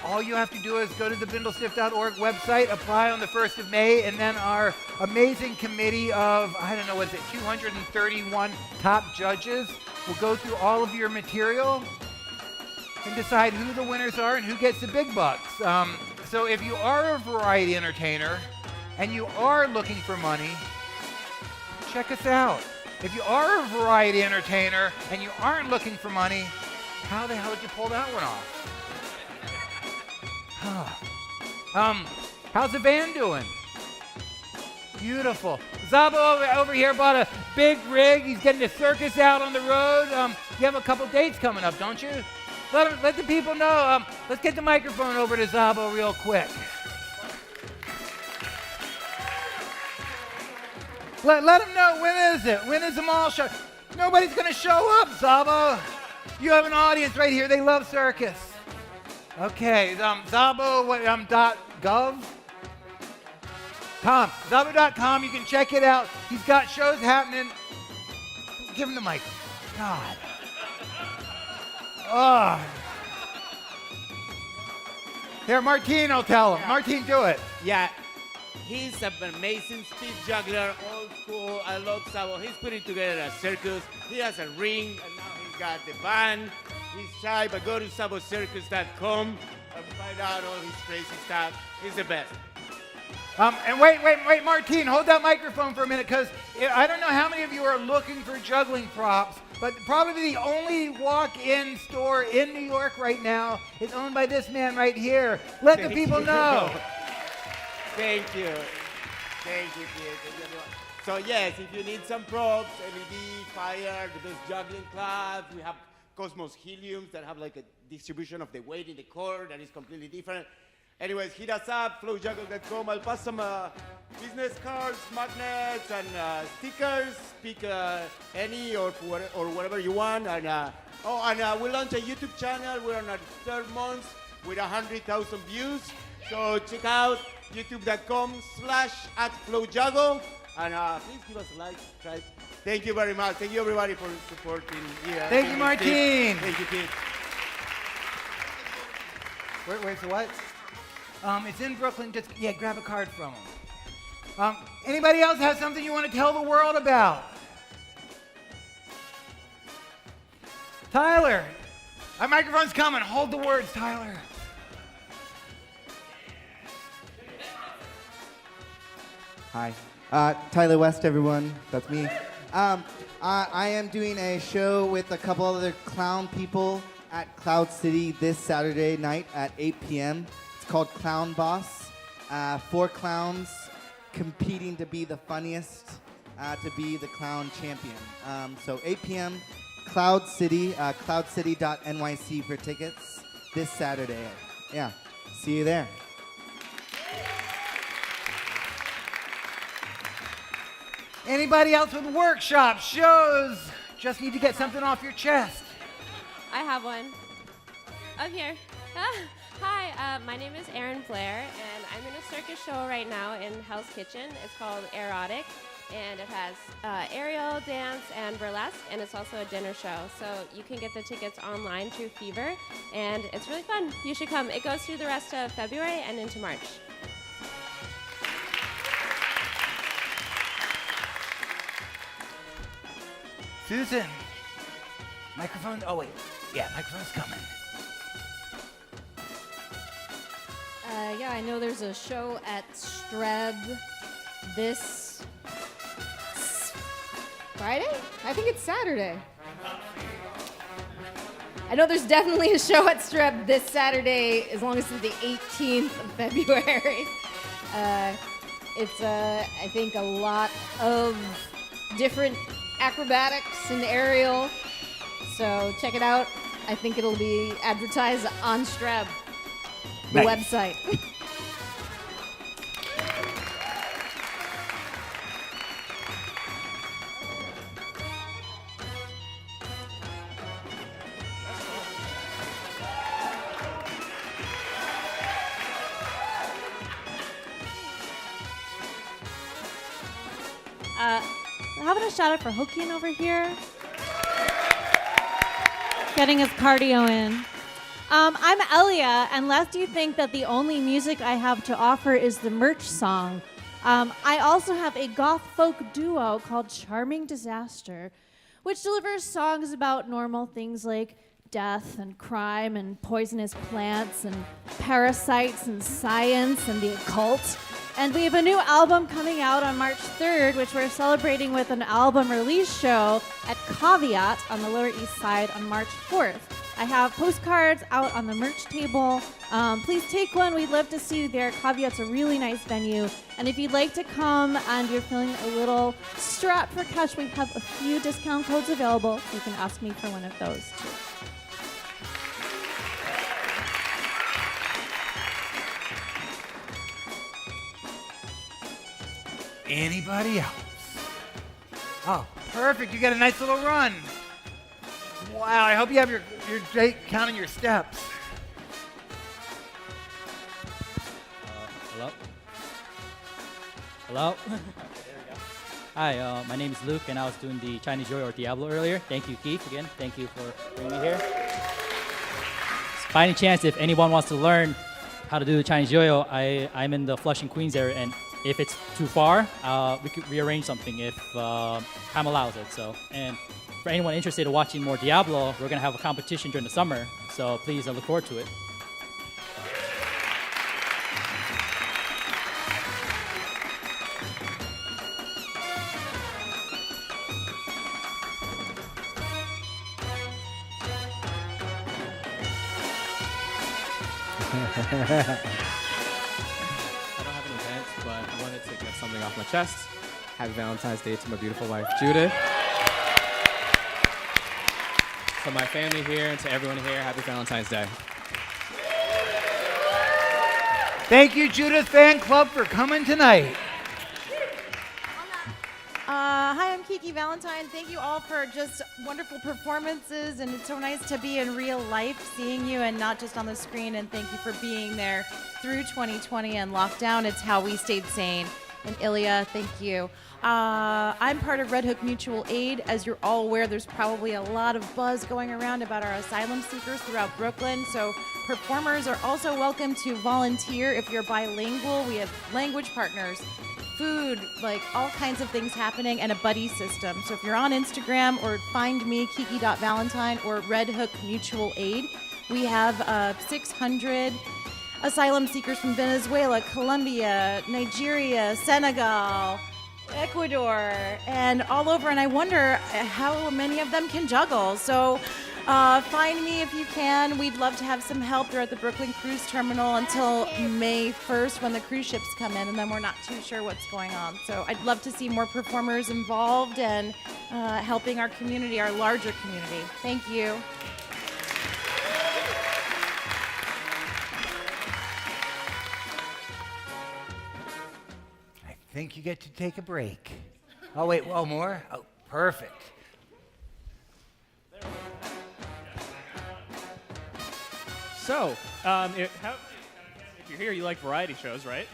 Speaker 4: All you have to do is go to the bindlestiff.org website, apply on the 1st of May, and then our amazing committee of, 231 top judges will go through all of your material and decide who the winners are and who gets the big bucks. So if you are a variety entertainer and you are looking for money, check us out. If you are a variety entertainer and you aren't looking for money, how the hell did you pull that one off? How's the band doing? Beautiful. Zabo over here bought a big rig. He's getting the circus out on the road. You have a couple dates coming up, don't you? Let the people know. Let's get the microphone over to Zabo real quick. Let them know, when is it? When is the mall show? Nobody's going to show up, Zabo. You have an audience right here. They love circus. Okay, Zabo.gov. Zabo.com, you can check it out. He's got shows happening. Give him the mic. God. Oh. Here, Martine will tell him. Martine, do it.
Speaker 11: Yeah. He's an amazing speed juggler, old school. I love Zabo. He's putting together a circus. He has a ring, and now he's got the band. He's shy, but go to sabocircus.com and find out all his crazy stuff. He's the best.
Speaker 4: And wait, Martine, hold that microphone for a minute, because I don't know how many of you are looking for juggling props, but probably the only walk-in store in New York right now is owned by this man right here. Let the people know.
Speaker 11: Thank you. Thank you, kid. So yes, if you need some props, LED, fire, the best juggling clubs, we have Cosmos Heliums that have like a distribution of the weight in the core that is completely different. Anyways, hit us up, flowjuggle.com. I'll pass some business cards, magnets, and stickers. Pick any or whatever you want. And we launched a YouTube channel. We're on our third month with 100,000 views. So check out youtube.com/@flowjuggle. And please give us a like, subscribe. Thank you very much. Thank you, everybody, for supporting here.
Speaker 4: Thank you, Martine.
Speaker 11: Thank you, Keith.
Speaker 4: Wait, so what? It's in Brooklyn. Just grab a card from them. Anybody else have something you want to tell the world about? Tyler, our microphone's coming. Hold the words, Tyler.
Speaker 12: Hi, Tyler West, everyone. That's me. I am doing a show with a couple other clown people at Cloud City this Saturday night at 8 p.m. Called Clown Boss. 4 clowns competing to be the funniest, to be the clown champion. So 8 p.m. Cloud City, cloudcity.nyc for tickets this Saturday. Yeah, see you there.
Speaker 4: Anybody else with workshops, shows? Just need to get something off your chest.
Speaker 13: I have one. Up here. Hi, my name is Erin Blair, and I'm in a circus show right now in Hell's Kitchen. It's called Erotic, and it has aerial, dance, and burlesque, and it's also a dinner show. So you can get the tickets online through Fever, and it's really fun. You should come. It goes through the rest of February and into March.
Speaker 4: Susan, microphone. Oh wait, microphone's coming.
Speaker 14: Yeah, I know there's a show at Streb this Friday? I think it's Saturday. I know there's definitely a show at Streb this Saturday, as long as it's the 18th of February. It's, I think, a lot of different acrobatics and aerial. So check it out. I think it'll be advertised on Streb. The website.
Speaker 15: How about a shout out for Hokian over here? Getting his cardio in. I'm Elia, and lest you think that the only music I have to offer is the merch song, I also have a goth folk duo called Charming Disaster, which delivers songs about normal things like death and crime and poisonous plants and parasites and science and the occult. And we have a new album coming out on March 3rd, which we're celebrating with an album release show at Caveat on the Lower East Side on March 4th. I have postcards out on the merch table. Please take one. We'd love to see you there. Caveat's a really nice venue. And if you'd like to come and you're feeling a little strapped for cash, we have a few discount codes available. You can ask me for one of those too.
Speaker 4: Anybody else? Oh, perfect. You got a nice little run. Wow, I hope you have your date counting your steps.
Speaker 16: Hello? Hello? Hi, my name is Luke, and I was doing the Chinese Joy or Diablo earlier. Thank you, Keith, again. Thank you for bringing me here. By any chance, if anyone wants to learn how to do the Chinese Yo-Yo, I'm in the Flushing, Queens area, and If it's too far, we could rearrange something if time allows it. So, and for anyone interested in watching more Diablo, we're gonna have a competition during the summer. So please look forward to it.
Speaker 17: I don't have an event, but I wanted to get something off my chest. Happy Valentine's Day to my beautiful wife, Judith. To my family here and to everyone here, happy Valentine's Day.
Speaker 4: Thank you, Judith Fan Club, for coming tonight.
Speaker 15: Hi, I'm Kiki Valentine. Thank you all for just wonderful performances, and it's so nice to be in real life, seeing you and not just on the screen, and thank you for being there through 2020 and lockdown. It's how we stayed sane. And Ilya, thank you. I'm part of Red Hook Mutual Aid. As you're all aware, there's probably a lot of buzz going around about our asylum seekers throughout Brooklyn, so performers are also welcome to volunteer if you're bilingual. We have language partners, food, like all kinds of things happening, and a buddy system. So if you're on Instagram, or find me, kiki.valentine, or Red Hook Mutual Aid, we have 600 asylum seekers from Venezuela, Colombia, Nigeria, Senegal, Ecuador, and all over. And I wonder how many of them can juggle. So find me if you can. We'd love to have some help. They're at the Brooklyn Cruise Terminal until May 1st when the cruise ships come in, and then we're not too sure what's going on. So I'd love to see more performers involved and helping our community, our larger community. Thank you.
Speaker 4: I think you get to take a break. Oh, wait, one more? Oh, perfect.
Speaker 18: So, if you're here, you like variety shows, right?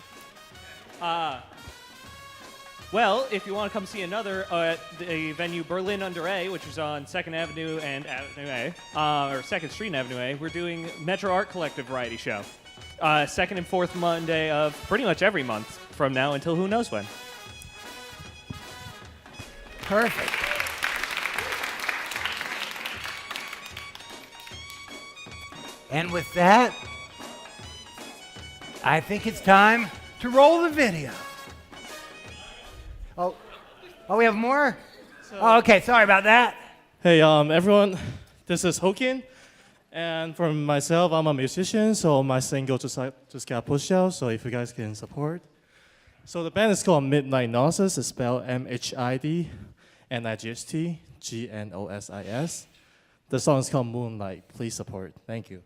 Speaker 18: Well, if you want to come see another at the venue Berlin Under A, which is on 2nd Avenue and Avenue A, or 2nd Street and Avenue A, we're doing Metro Art Collective variety show. Second and fourth Monday of pretty much every month from now until who knows when.
Speaker 4: Perfect. And with that, I think it's time to roll the video. Oh, we have more? Oh, okay, sorry about that.
Speaker 19: Hey, everyone, this is Hokin. And for myself, I'm a musician, so my single just got pushed out, so if you guys can support. So the band is called Midnight Gnosis. It's spelled MHIDNIGST, The song is called Moonlight. Please support. Thank you.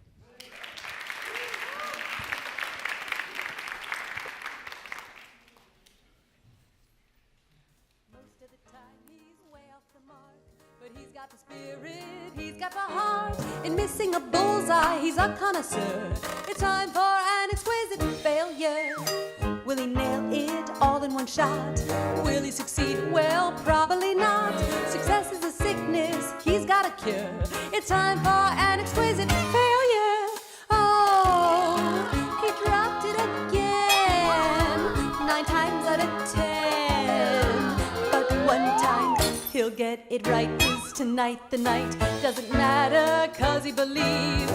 Speaker 20: He's got the heart in missing a bullseye. He's a connoisseur. It's time for an exquisite failure. Will he nail it all in one shot? Will he succeed? Well, probably not. Success is a sickness. He's got a cure. It's time for an exquisite failure. Oh, he dropped it again. 9 times out of 10. But one time he'll get it right. Is tonight the night? Doesn't matter, cause he believes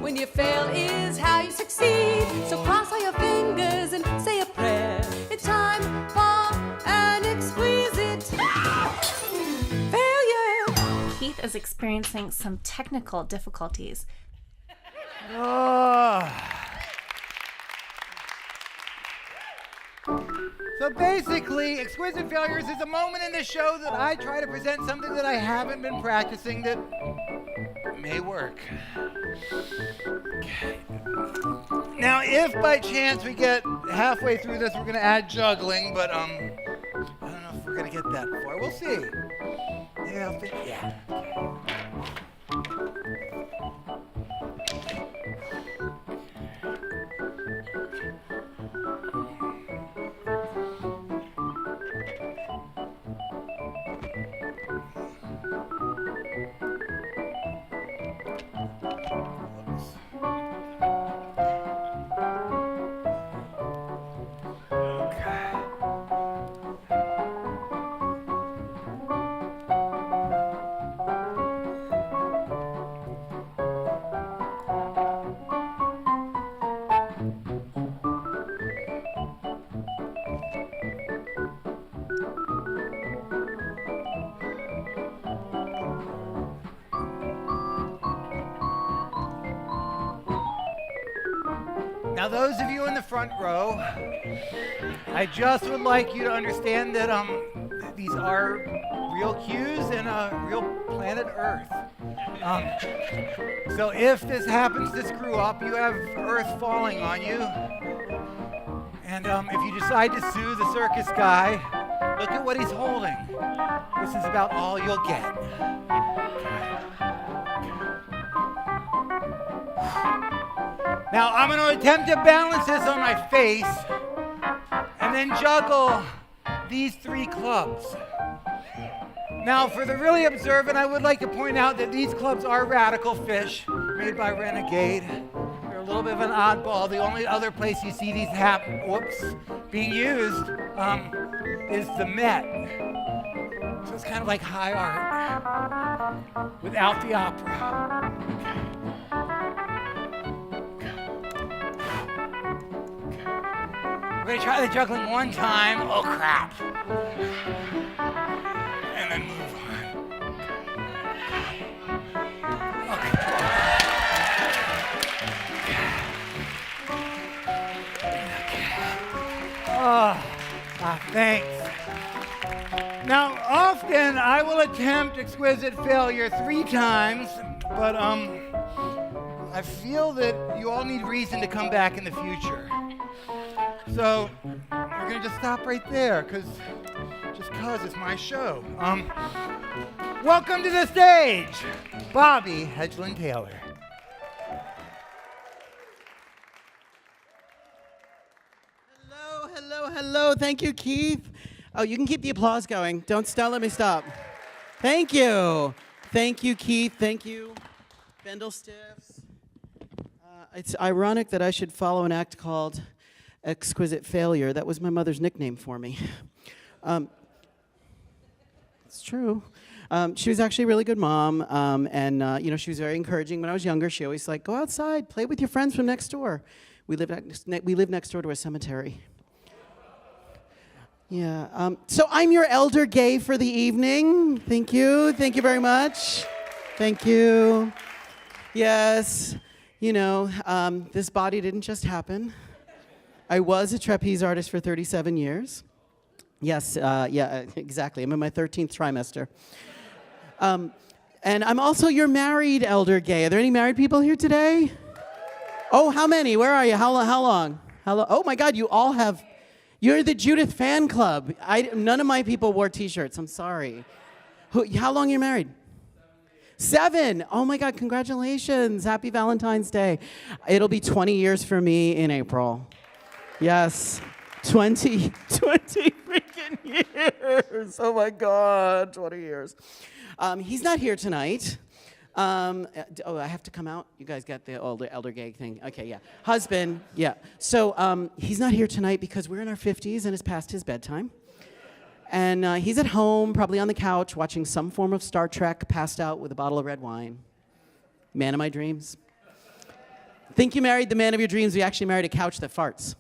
Speaker 20: when you fail is how you succeed. So cross all your fingers and say a prayer. It's time for an exquisite failure.
Speaker 10: Keith is experiencing some technical difficulties.
Speaker 4: So basically, Exquisite Failures is a moment in the show that I try to present something that I haven't been practicing that may work. Okay. Now, if by chance we get halfway through this, we're going to add juggling, but I don't know if we're going to get that far. We'll see. Maybe I'll think, yeah. Now, those of you in the front row, I just would like you to understand that these are real cues in a real planet Earth. So if this happens to screw up, you have Earth falling on you. And if you decide to sue the circus guy, look at what he's holding. This is about all you'll get. Now I'm going to attempt to balance this on my face and then juggle these 3 clubs. Now for the really observant, I would like to point out that these clubs are radical fish made by Renegade. They're a little bit of an oddball. The only other place you see these being used is the Met. So it's kind of like high art without the opera. We're going to try the juggling one time. Oh, crap. And then move on. Okay. Thanks. Now, often I will attempt exquisite failure 3 times, but I feel that you all need reason to come back in the future. So we're gonna just stop right there, cause it's my show. Welcome to the stage, Bobby Hedgeland Taylor.
Speaker 2: Hello. Thank you, Keith. Oh, you can keep the applause going. Don't let me stop. Thank you. Thank you, Keith. Thank you, Bindlestiffs. It's ironic that I should follow an act called Exquisite Failure. That was my mother's nickname for me. It's true. She was actually a really good mom, and she was very encouraging. When I was younger, she always go outside, play with your friends from next door. We live next door to a cemetery. Yeah. So I'm your elder gay for the evening. Thank you. Thank you very much. Thank you. Yes. This body didn't just happen. I was a trapeze artist for 37 years. Yes, exactly. I'm in my 13th trimester. And I'm also your married elder gay. Are there any married people here today? Oh, how many? Where are you? How long? Oh my God, you all have, you're the Judith fan club. None of my people wore t-shirts, I'm sorry. How long are you married? 7. Oh my God, congratulations. Happy Valentine's Day. It'll be 20 years for me in April. Yes, 20 freaking years. Oh my God, 20 years. He's not here tonight. I have to come out? You guys got the elder gay thing. Okay, yeah. Husband, yeah. So he's not here tonight because we're in our 50s and it's past his bedtime. And he's at home, probably on the couch, watching some form of Star Trek, passed out with a bottle of red wine. Man of my dreams. Think you married the man of your dreams, you actually married a couch that farts.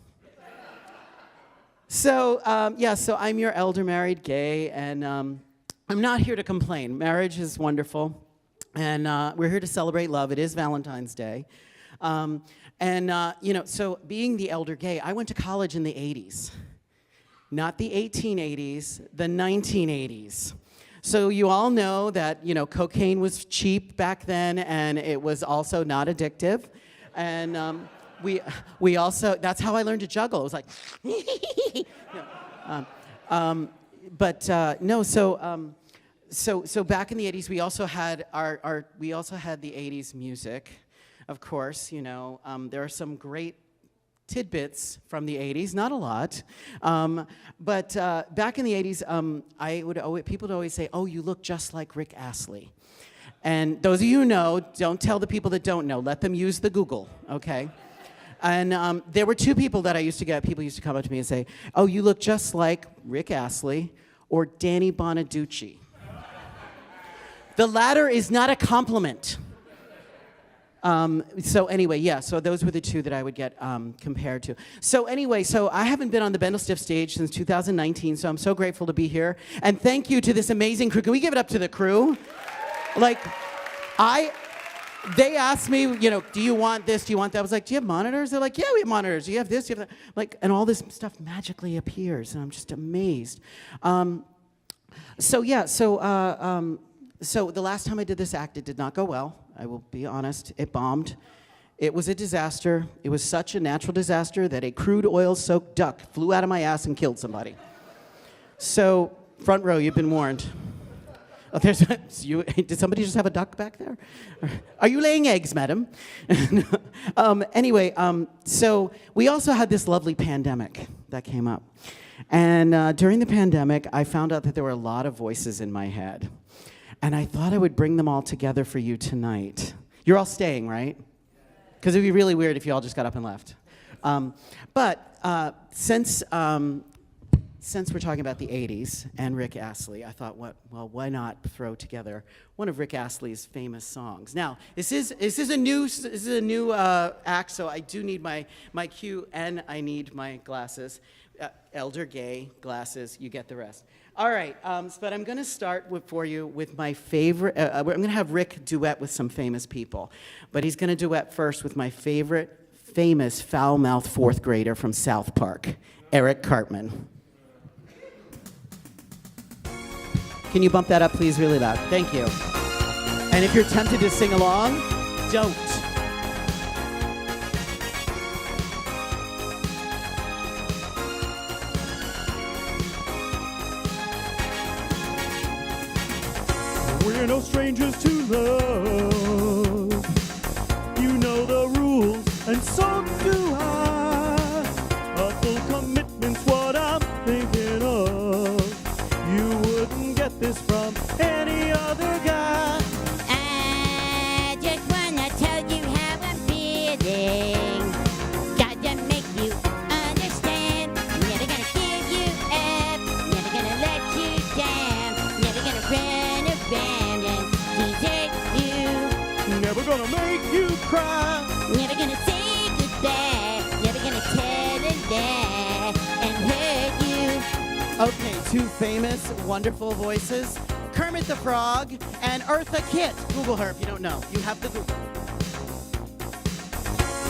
Speaker 2: So, so I'm your elder married gay, and I'm not here to complain. Marriage is wonderful, and we're here to celebrate love. It is Valentine's Day. So being the elder gay, I went to college in the 80s. Not the 1880s, the 1980s. So you all know that, cocaine was cheap back then, and it was also not addictive. And we also, that's how I learned to juggle. It was like, so back in the 80s, we also had the 80s music, of course. There are some great tidbits from the 80s, not a lot, but back in the 80s, people would always say, "Oh, you look just like Rick Astley." And those of you who know, don't tell the people that don't know. Let them use the Google, okay? And there were 2 people that I used to get. People used to come up to me and say, "Oh, you look just like Rick Astley or Danny Bonaducci." The latter is not a compliment. So those were the 2 that I would get compared to. So I haven't been on the Bindlestiff stage since 2019, so I'm so grateful to be here. And thank you to this amazing crew. Can we give it up to the crew? they asked me, you know, do you want this? Do you want that? I was like, do you have monitors? They're like, yeah, we have monitors. Do you have this? Do you have that? Like, and all this stuff magically appears, and I'm just amazed. So the last time I did this act, it did not go well. I will be honest. It bombed. It was a disaster. It was such a natural disaster that a crude oil-soaked duck flew out of my ass and killed somebody. So, front row, you've been warned. Oh, did somebody just have a duck back there? Are you laying eggs, madam? Anyway, so we also had this lovely pandemic that came up. And during the pandemic, I found out that there were a lot of voices in my head. And I thought I would bring them all together for you tonight. You're all staying, right? Because it would be really weird if you all just got up and left. Since we're talking about the 80s and Rick Astley, I thought, why not throw together one of Rick Astley's famous songs? Now, this is a new act, so I do need my cue and I need my glasses. Elder gay glasses, you get the rest. All right, but I'm going to start for you with my favorite. I'm going to have Rick duet with some famous people, but he's going to duet first with my favorite famous foul-mouthed fourth grader from South Park, Eric Cartman. Can you bump that up, please, really loud? Thank you. And if you're tempted to sing along, don't.
Speaker 21: We're no strangers to love. You know the rules, and so do I. A full commitment's what I'm thinking of. You wouldn't get this from any other guy.
Speaker 22: I just wanna tell you how I'm feeling. Gotta make you understand. Never gonna give you up. Never gonna let you down. Never gonna run around and desert you.
Speaker 21: Never gonna make you cry.
Speaker 22: Never gonna say goodbye. Never gonna tell a lie and hurt you.
Speaker 2: Okay, two famous, wonderful voices, Kermit the Frog and Eartha Kitt. Google her if you don't know. You have to Google.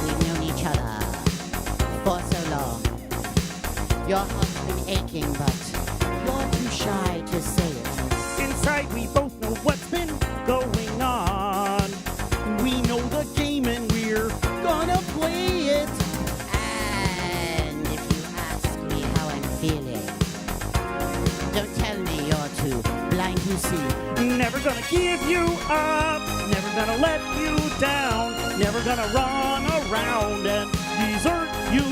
Speaker 22: We've known each other for so long. Your heart's been aching, but you're too shy to say it.
Speaker 21: Inside we both know what's been going on. We know the game and we're gonna play it.
Speaker 22: And if you ask me how I'm feeling, don't tell me you're too blind to see.
Speaker 21: Never gonna give you up. Never gonna let you down. Never gonna run around and desert you.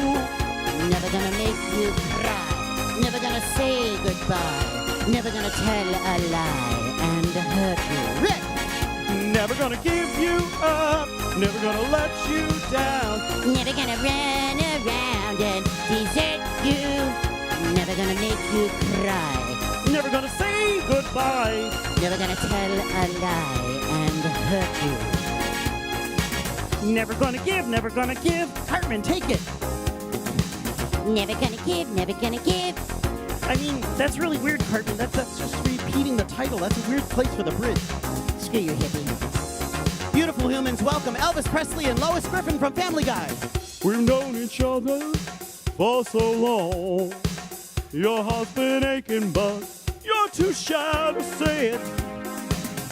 Speaker 22: Never gonna make you cry. Never gonna say goodbye. Never gonna tell a lie and hurt you.
Speaker 21: Rick! Never gonna give you up. Never gonna let you down.
Speaker 22: Never gonna run around and desert you. Never gonna make you cry.
Speaker 21: Never gonna say goodbye.
Speaker 22: Never gonna tell a lie and hurt
Speaker 21: you. Never gonna give, never gonna give. Cartman, take it.
Speaker 22: Never gonna give, never gonna give.
Speaker 21: I mean, that's really weird, Cartman. That's just repeating the title. That's a weird place for the bridge.
Speaker 22: Screw you, hippie.
Speaker 2: Beautiful humans, welcome Elvis Presley and Lois Griffin from Family Guy.
Speaker 21: We've known each other for so long. Your heart's been aching, but you're too shy to say it.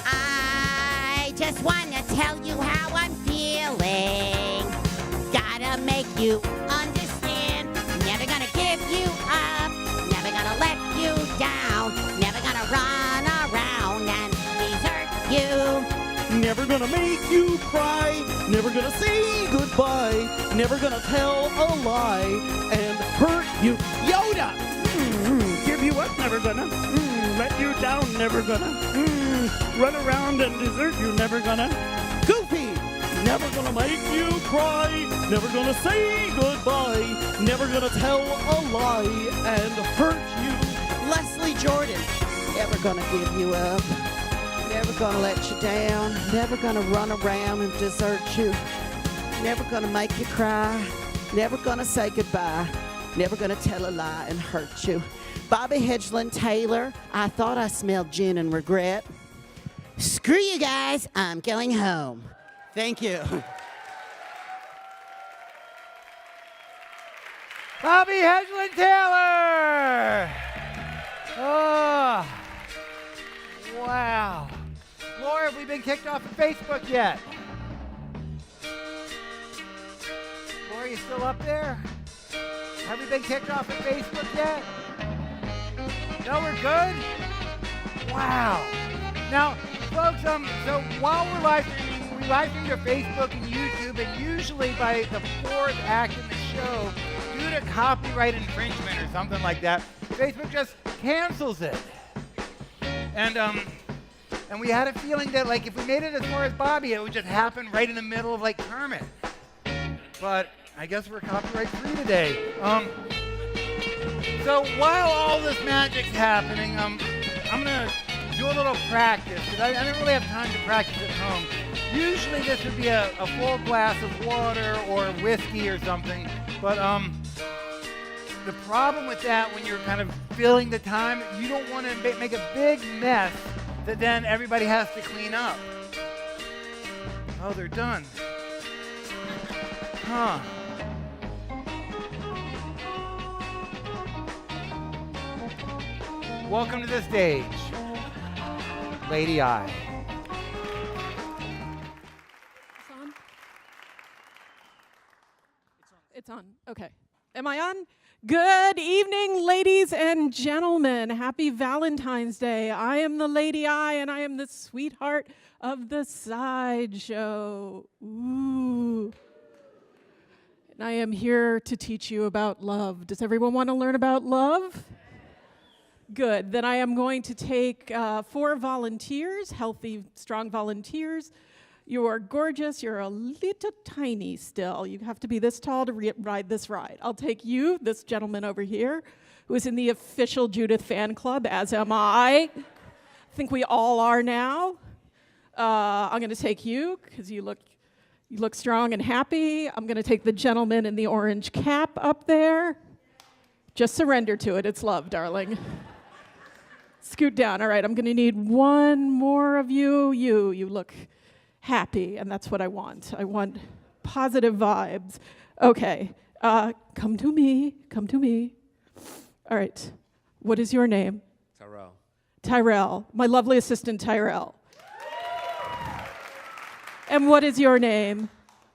Speaker 22: I just wanna tell you how I'm feeling. Gotta make you understand. Never gonna give you up. Never gonna let you down. Never gonna run around and desert you.
Speaker 21: Never gonna make you cry. Never gonna say goodbye. Never gonna tell a lie and hurt you.
Speaker 2: Yoda!
Speaker 21: Give you up, never gonna. Let you down, never gonna. Run around and desert you, never gonna.
Speaker 2: Goofy!
Speaker 21: Never gonna make you cry. Never gonna say goodbye. Never gonna tell a lie and hurt you.
Speaker 2: Leslie Jordan. Never gonna give you up. Never gonna let you down. Never gonna run around and desert you. Never gonna make you cry. Never gonna say goodbye. Never gonna tell a lie and hurt you. Bobby Hedgeland Taylor. I thought I smelled gin and regret.
Speaker 22: Screw you guys, I'm going home.
Speaker 11: Thank you.
Speaker 4: Bobby Hedgeland Taylor! Oh, wow. Laura, have we been kicked off of Facebook yet? Laura, you still up there? Have we been kicked off of Facebook yet? No, we're good? Wow. Now, folks, so while we're live streaming, we live stream to Facebook and YouTube, and usually by the fourth act in the show, due to copyright infringement or something like that, Facebook just cancels it. And we had a feeling that, like, if we made it as far as Bobby, it would just happen right in the middle of, like, Kermit. But I guess we're copyright free today. So while all this magic's happening, I'm gonna do a little practice, because I didn't really have time to practice at home. Usually this would be a full glass of water or whiskey or something, but the problem with that when you're kind of filling the time, you don't want to make a big mess that then everybody has to clean up. Oh, they're done. Huh. Welcome to the stage, Lady I.
Speaker 1: It's on. Okay. Am I on? Good evening, ladies and gentlemen. Happy Valentine's Day. I am the Lady I, and I am the sweetheart of the sideshow. Ooh. And I am here to teach you about love. Does everyone want to learn about love? Good. Then I am going to take 4 volunteers, healthy, strong volunteers. You are gorgeous. You're a little tiny still. You have to be this tall to ride this ride. I'll take you, this gentleman over here, who is in the official Judith fan club, as am I. I think we all are now. I'm going to take you, because you look strong and happy. I'm going to take the gentleman in the orange cap up there. Just surrender to it. It's love, darling. Scoot down. All right, I'm going to need one more of you. You look happy, and that's what I want. I want positive vibes. Okay, come to me. Come to me. All right, what is your name?
Speaker 17: Tyrell.
Speaker 1: Tyrell, my lovely assistant Tyrell. And what is your name?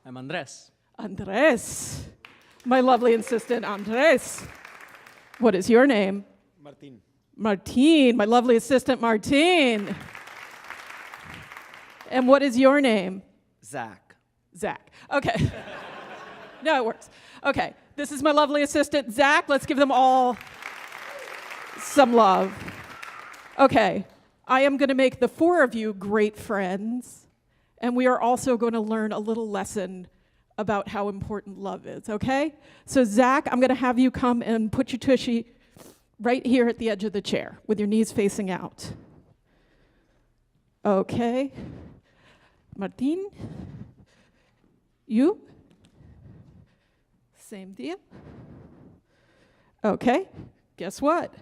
Speaker 17: I'm Andres.
Speaker 1: Andres, my lovely assistant Andres. What is your name?
Speaker 8: Martin.
Speaker 1: Martin, my lovely assistant Martin. And what is your name?
Speaker 17: Zach.
Speaker 1: Zach. Okay. No, it works. Okay. This is my lovely assistant, Zach. Let's give them all some love. Okay. I am going to make the 4 of you great friends. And we are also going to learn a little lesson about how important love is, okay? So, Zach, I'm going to have you come and put your tushy right here at the edge of the chair with your knees facing out. Okay. Martin, you? Same deal. Okay, guess what?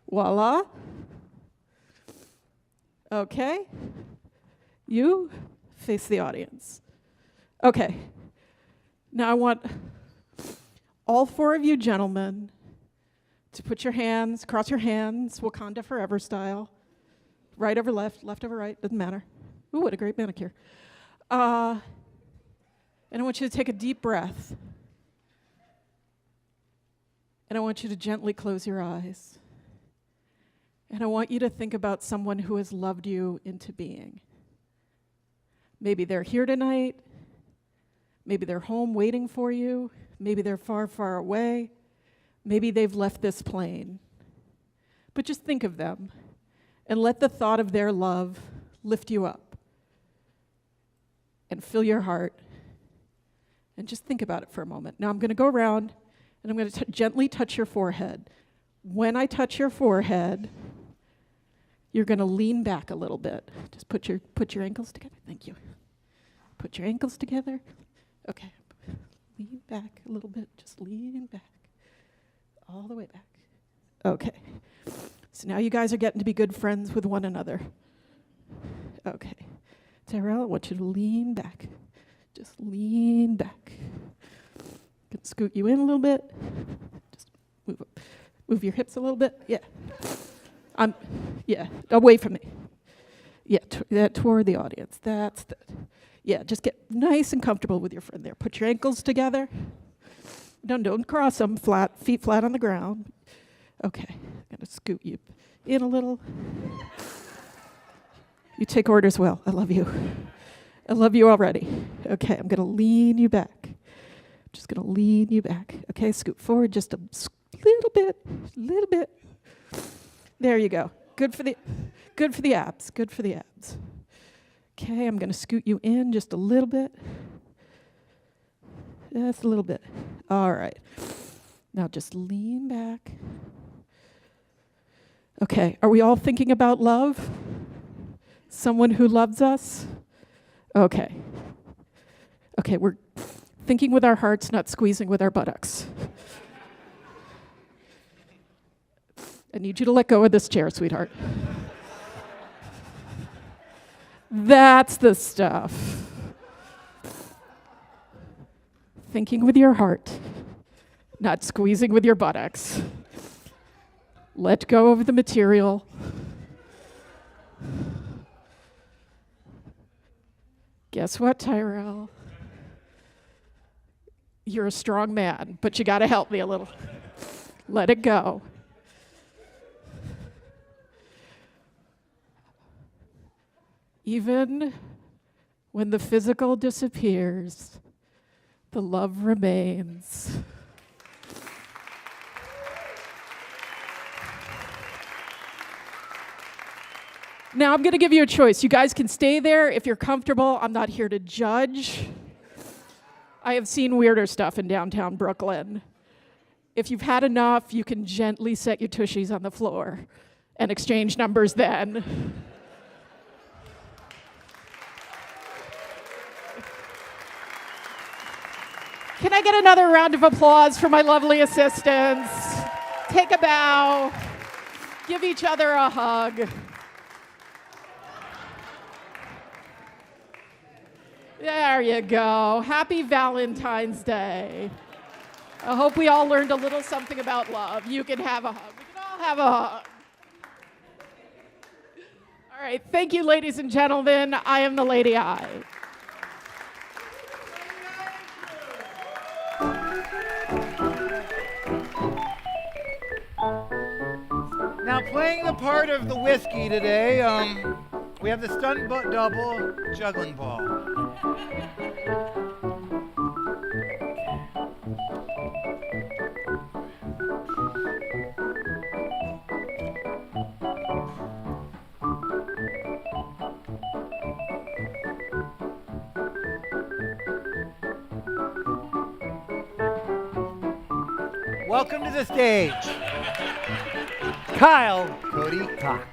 Speaker 1: Voila. Okay, you face the audience. Okay, now I want all 4 of you gentlemen to put your hands, cross your hands, Wakanda Forever style, right over left, left over right, doesn't matter. Ooh, what a great manicure. And I want you to take a deep breath. And I want you to gently close your eyes. And I want you to think about someone who has loved you into being. Maybe they're here tonight. Maybe they're home waiting for you. Maybe they're far, far away. Maybe they've left this plane. But just think of them and let the thought of their love lift you up. And fill your heart, and just think about it for a moment. Now I'm going to go around, and I'm going to gently touch your forehead. When I touch your forehead, you're going to lean back a little bit. Just put your ankles together. Thank you. Put your ankles together. Okay. Lean back a little bit. Just lean back. All the way back. Okay. So now you guys are getting to be good friends with one another. Okay. Tyrell, I want you to lean back. Just lean back. Can scoot you in a little bit. Just move your hips a little bit. Yeah. Yeah, away from me. Yeah, toward the audience. That's the. Yeah, just get nice and comfortable with your friend there. Put your ankles together. Don't cross them flat, feet flat on the ground. Okay, I'm gonna scoot you in a little. You take orders well. I love you. I love you already. Okay, I'm gonna lean you back. Just gonna lean you back. Okay, scoot forward just a little bit. There you go. Good for the abs. Good for the abs. Okay, I'm gonna scoot you in just a little bit. Just a little bit. All right. Now just lean back. Okay, are we all thinking about love? Someone who loves us? Okay. Okay, we're thinking with our hearts, not squeezing with our buttocks. I need you to let go of this chair, sweetheart. That's the stuff. Thinking with your heart, not squeezing with your buttocks. Let go of the material. Guess what, Tyrell? You're a strong man, but you gotta help me a little. Let it go. Even when the physical disappears, the love remains. Now I'm going to give you a choice. You guys can stay there if you're comfortable. I'm not here to judge. I have seen weirder stuff in downtown Brooklyn. If you've had enough, you can gently set your tushies on the floor and exchange numbers then. Can I get another round of applause for my lovely assistants? Take a bow. Give each other a hug. There you go. Happy Valentine's Day. I hope we all learned a little something about love. You can have a hug. We can all have a hug. All right. Thank you, ladies and gentlemen. I am the Lady I.
Speaker 4: Now, playing the part of the whiskey today, we have the stunt double juggling ball. Welcome to the stage, Kyle Cody Cox.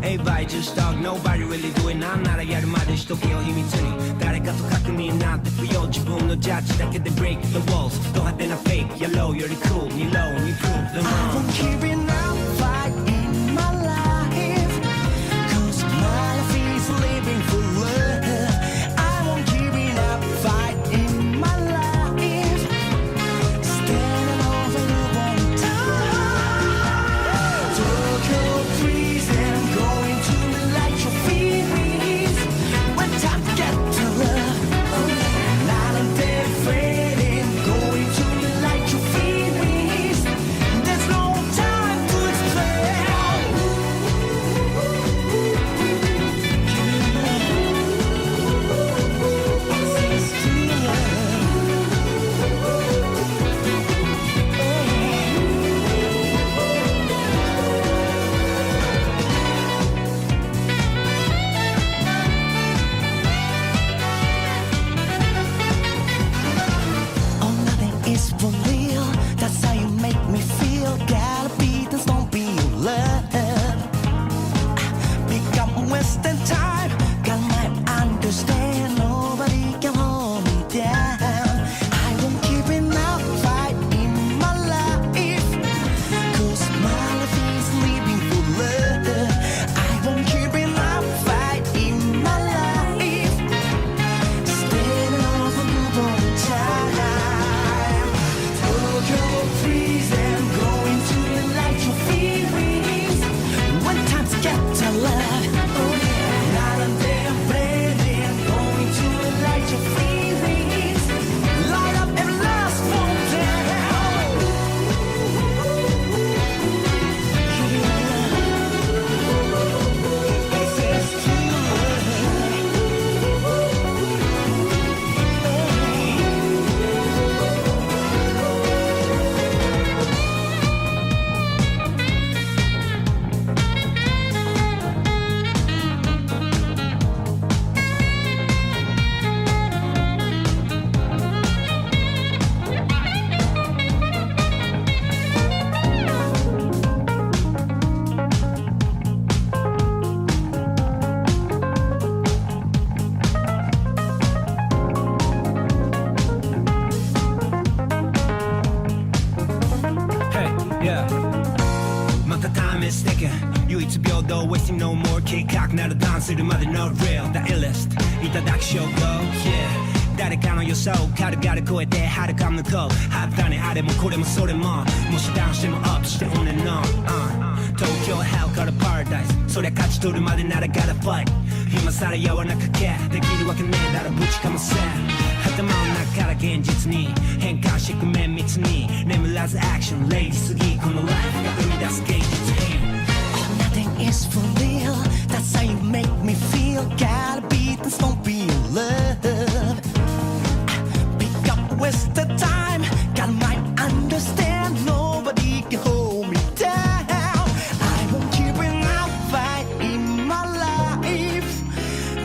Speaker 3: Everybody just talk, nobody really do it.なんならやるまでしとけよ秘密に。誰かと確認なんて不要。自分のジャッジだけで break the walls。ド派手な fake、yellow より cool。に low に prove the wrong。I won't keep it now, fight in my life。Cause my life is living for love。I won't keep it up, fight in my life。Standing over the one time。東京breeze and I'm going to light your feelings. When time to get to love, not in there fading. Going to light your feelings. There's no time to explain.
Speaker 5: is for real. That's how you make me feel. Gotta be this, don't be your love. Pick up wasting time. God might understand. Nobody can hold me down. I won't give enough fight in my life. Cause my life is living for love. I won't give enough fight in my life. Staying over you all the time. Tokyo freezing, going to light your feelings. When times get to love, oh yeah. Night and day I'm breathing, going to light your feelings. Light up every last one down. This is true
Speaker 3: Hey, yeah.また試してけ唯一平等 wasting no more 計画ならダンスするまで no real the illest いただき証拠 yeah 誰かの予想軽々超えて遥か向こうはったねあれもこれもそれももしダウンしてもアップして on and on、東京 hell から paradise そりゃ勝ち取るまでなら gotta fight 今さらやわなかけできるわけねえだろぶちかませ頭の中から現実に変換してく綿密に眠らずアクションレイジすぎこのライフが生み出す芸術品
Speaker 5: Nothing is for real. That's how you make me feel. Gotta be this, don't be in love. Pick up, waste the time. God might understand. Nobody can hold me down. I won't keep enough fight in my life.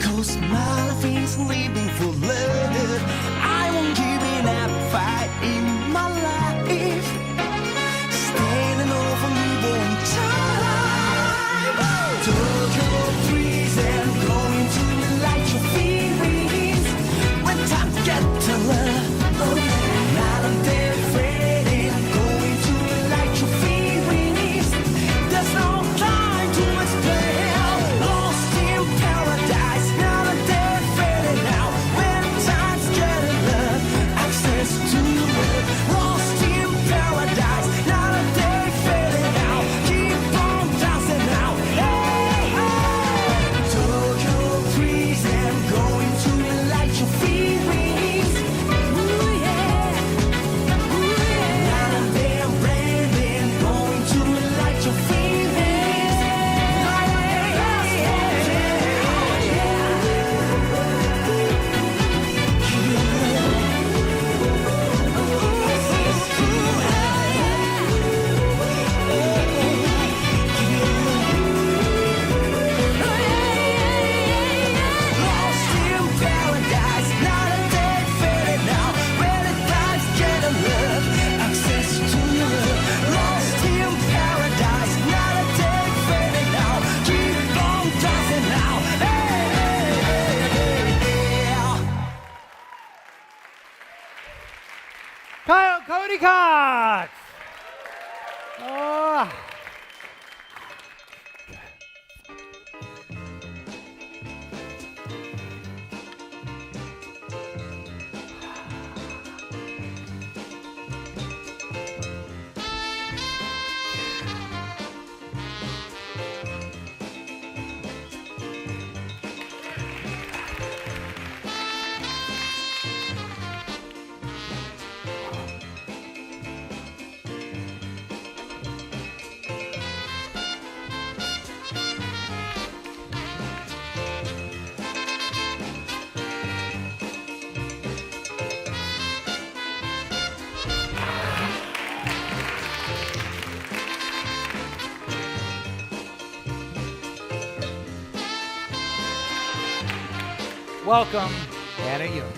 Speaker 5: Cause my life is living for love. I won't give enough fight in my life. Standing over you one time. Tokyo freezing, going to light your feelings. When times get to love, oh yeah. Night and day fading, going to light your feelings. There's no time to explain. Lost in paradise, night and day fading out. When times get to love, access to love. Lost in paradise, night and day fading out. Keep on dancing now. Tokyo freezing, going to light your feelings. Ooh yeah, night and day I'm breathing, going to light your feelings. Light up every last one Lost in paradise, night and day fading out. When the times get to love, access to love. Lost in paradise, night and day fading out. Keep on dancing now.
Speaker 4: Kyle Cody Cox. Oh. Welcome, Anna Young.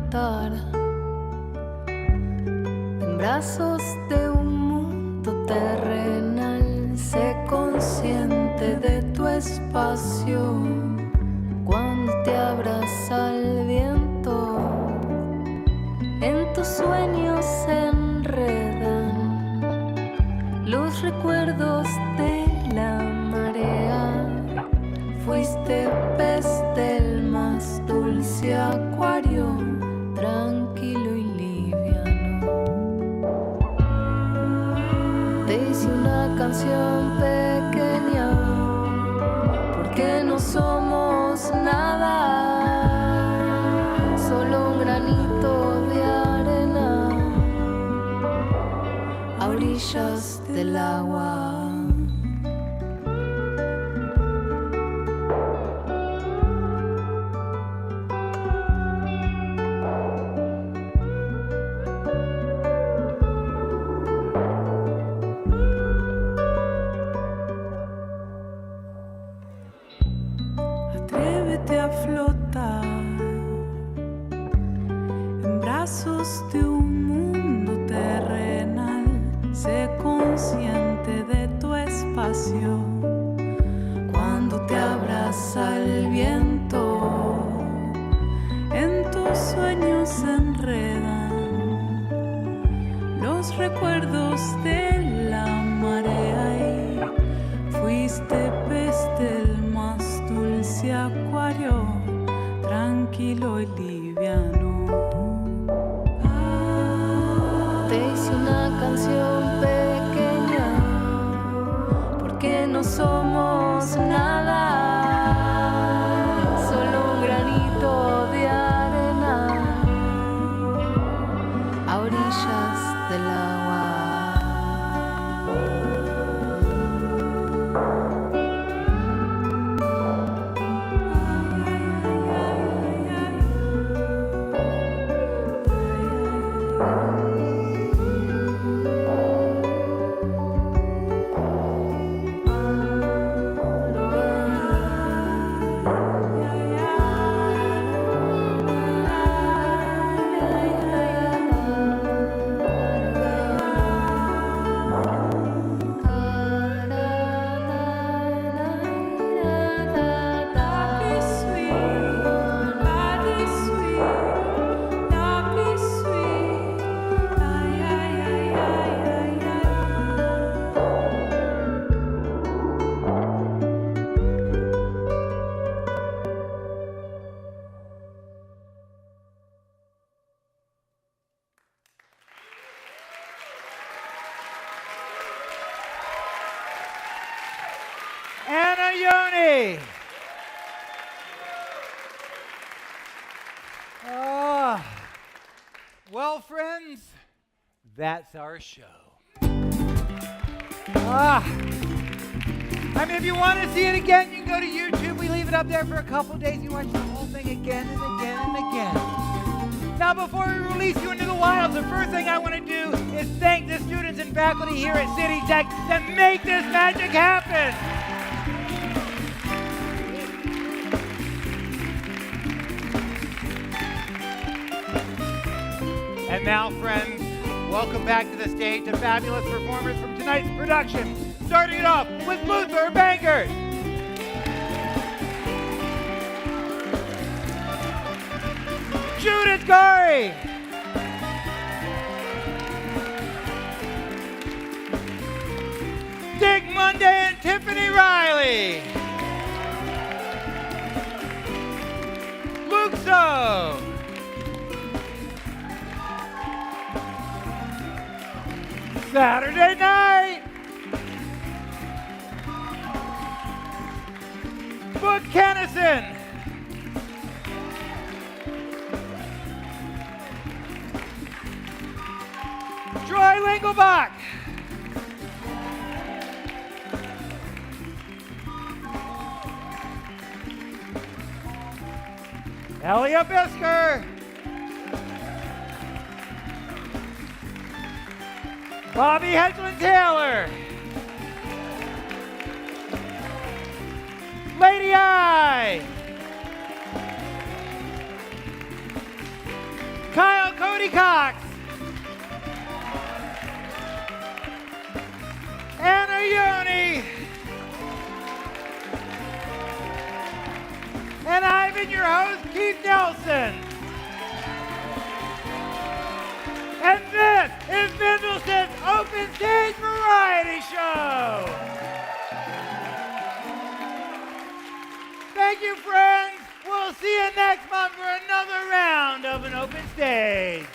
Speaker 20: flotar en brazos de un mundo terrenal. Sé consciente de tu espacio cuando te abraza el viento. En tus sueños se enredan los recuerdos de la marea. Fuiste pez del más dulce acuario, tranquilo y liviano. Te hice una canción pequeña, porque no somos nada, solo un granito de arena a orillas del agua.
Speaker 6: Atrévete a flotar en brazos de un mundo terrenal. Sé consciente de tu espacio cuando te abraza el viento. En tus sueños se enredan los recuerdos de la marea y fuiste pez del más dulce acuario, tranquilo y liviano.
Speaker 20: Te hice una canción pequeña, porque no somos nada, solo un granito de arena a orillas del agua.
Speaker 4: Anna Yoni. Well, friends, that's our show. I mean, if you want to see it again, you can go to YouTube. We leave it up there for a couple days. You watch the whole thing again and again and again. Now, before we release you into the wild, the first thing I want to do is thank the students and faculty here at City Tech that make this magic happen. And now, friends, welcome back to the stage a fabulous performers from tonight's production. Starting it off with Luther Bankers. Judith Gari. Dick Monday and Tiffany Riley. Luke So. Saturday night. Book Kennison. Troy Winkelbach. Elia Bisker. Bobby Hedlund Taylor. Lady I. Cody Cox. Anna Yoni. And I've been your host, Keith Nelson. And this is Bindlestiff's Open Stage Variety Show. Thank you, friends. We'll see you next month for another round of an open stage.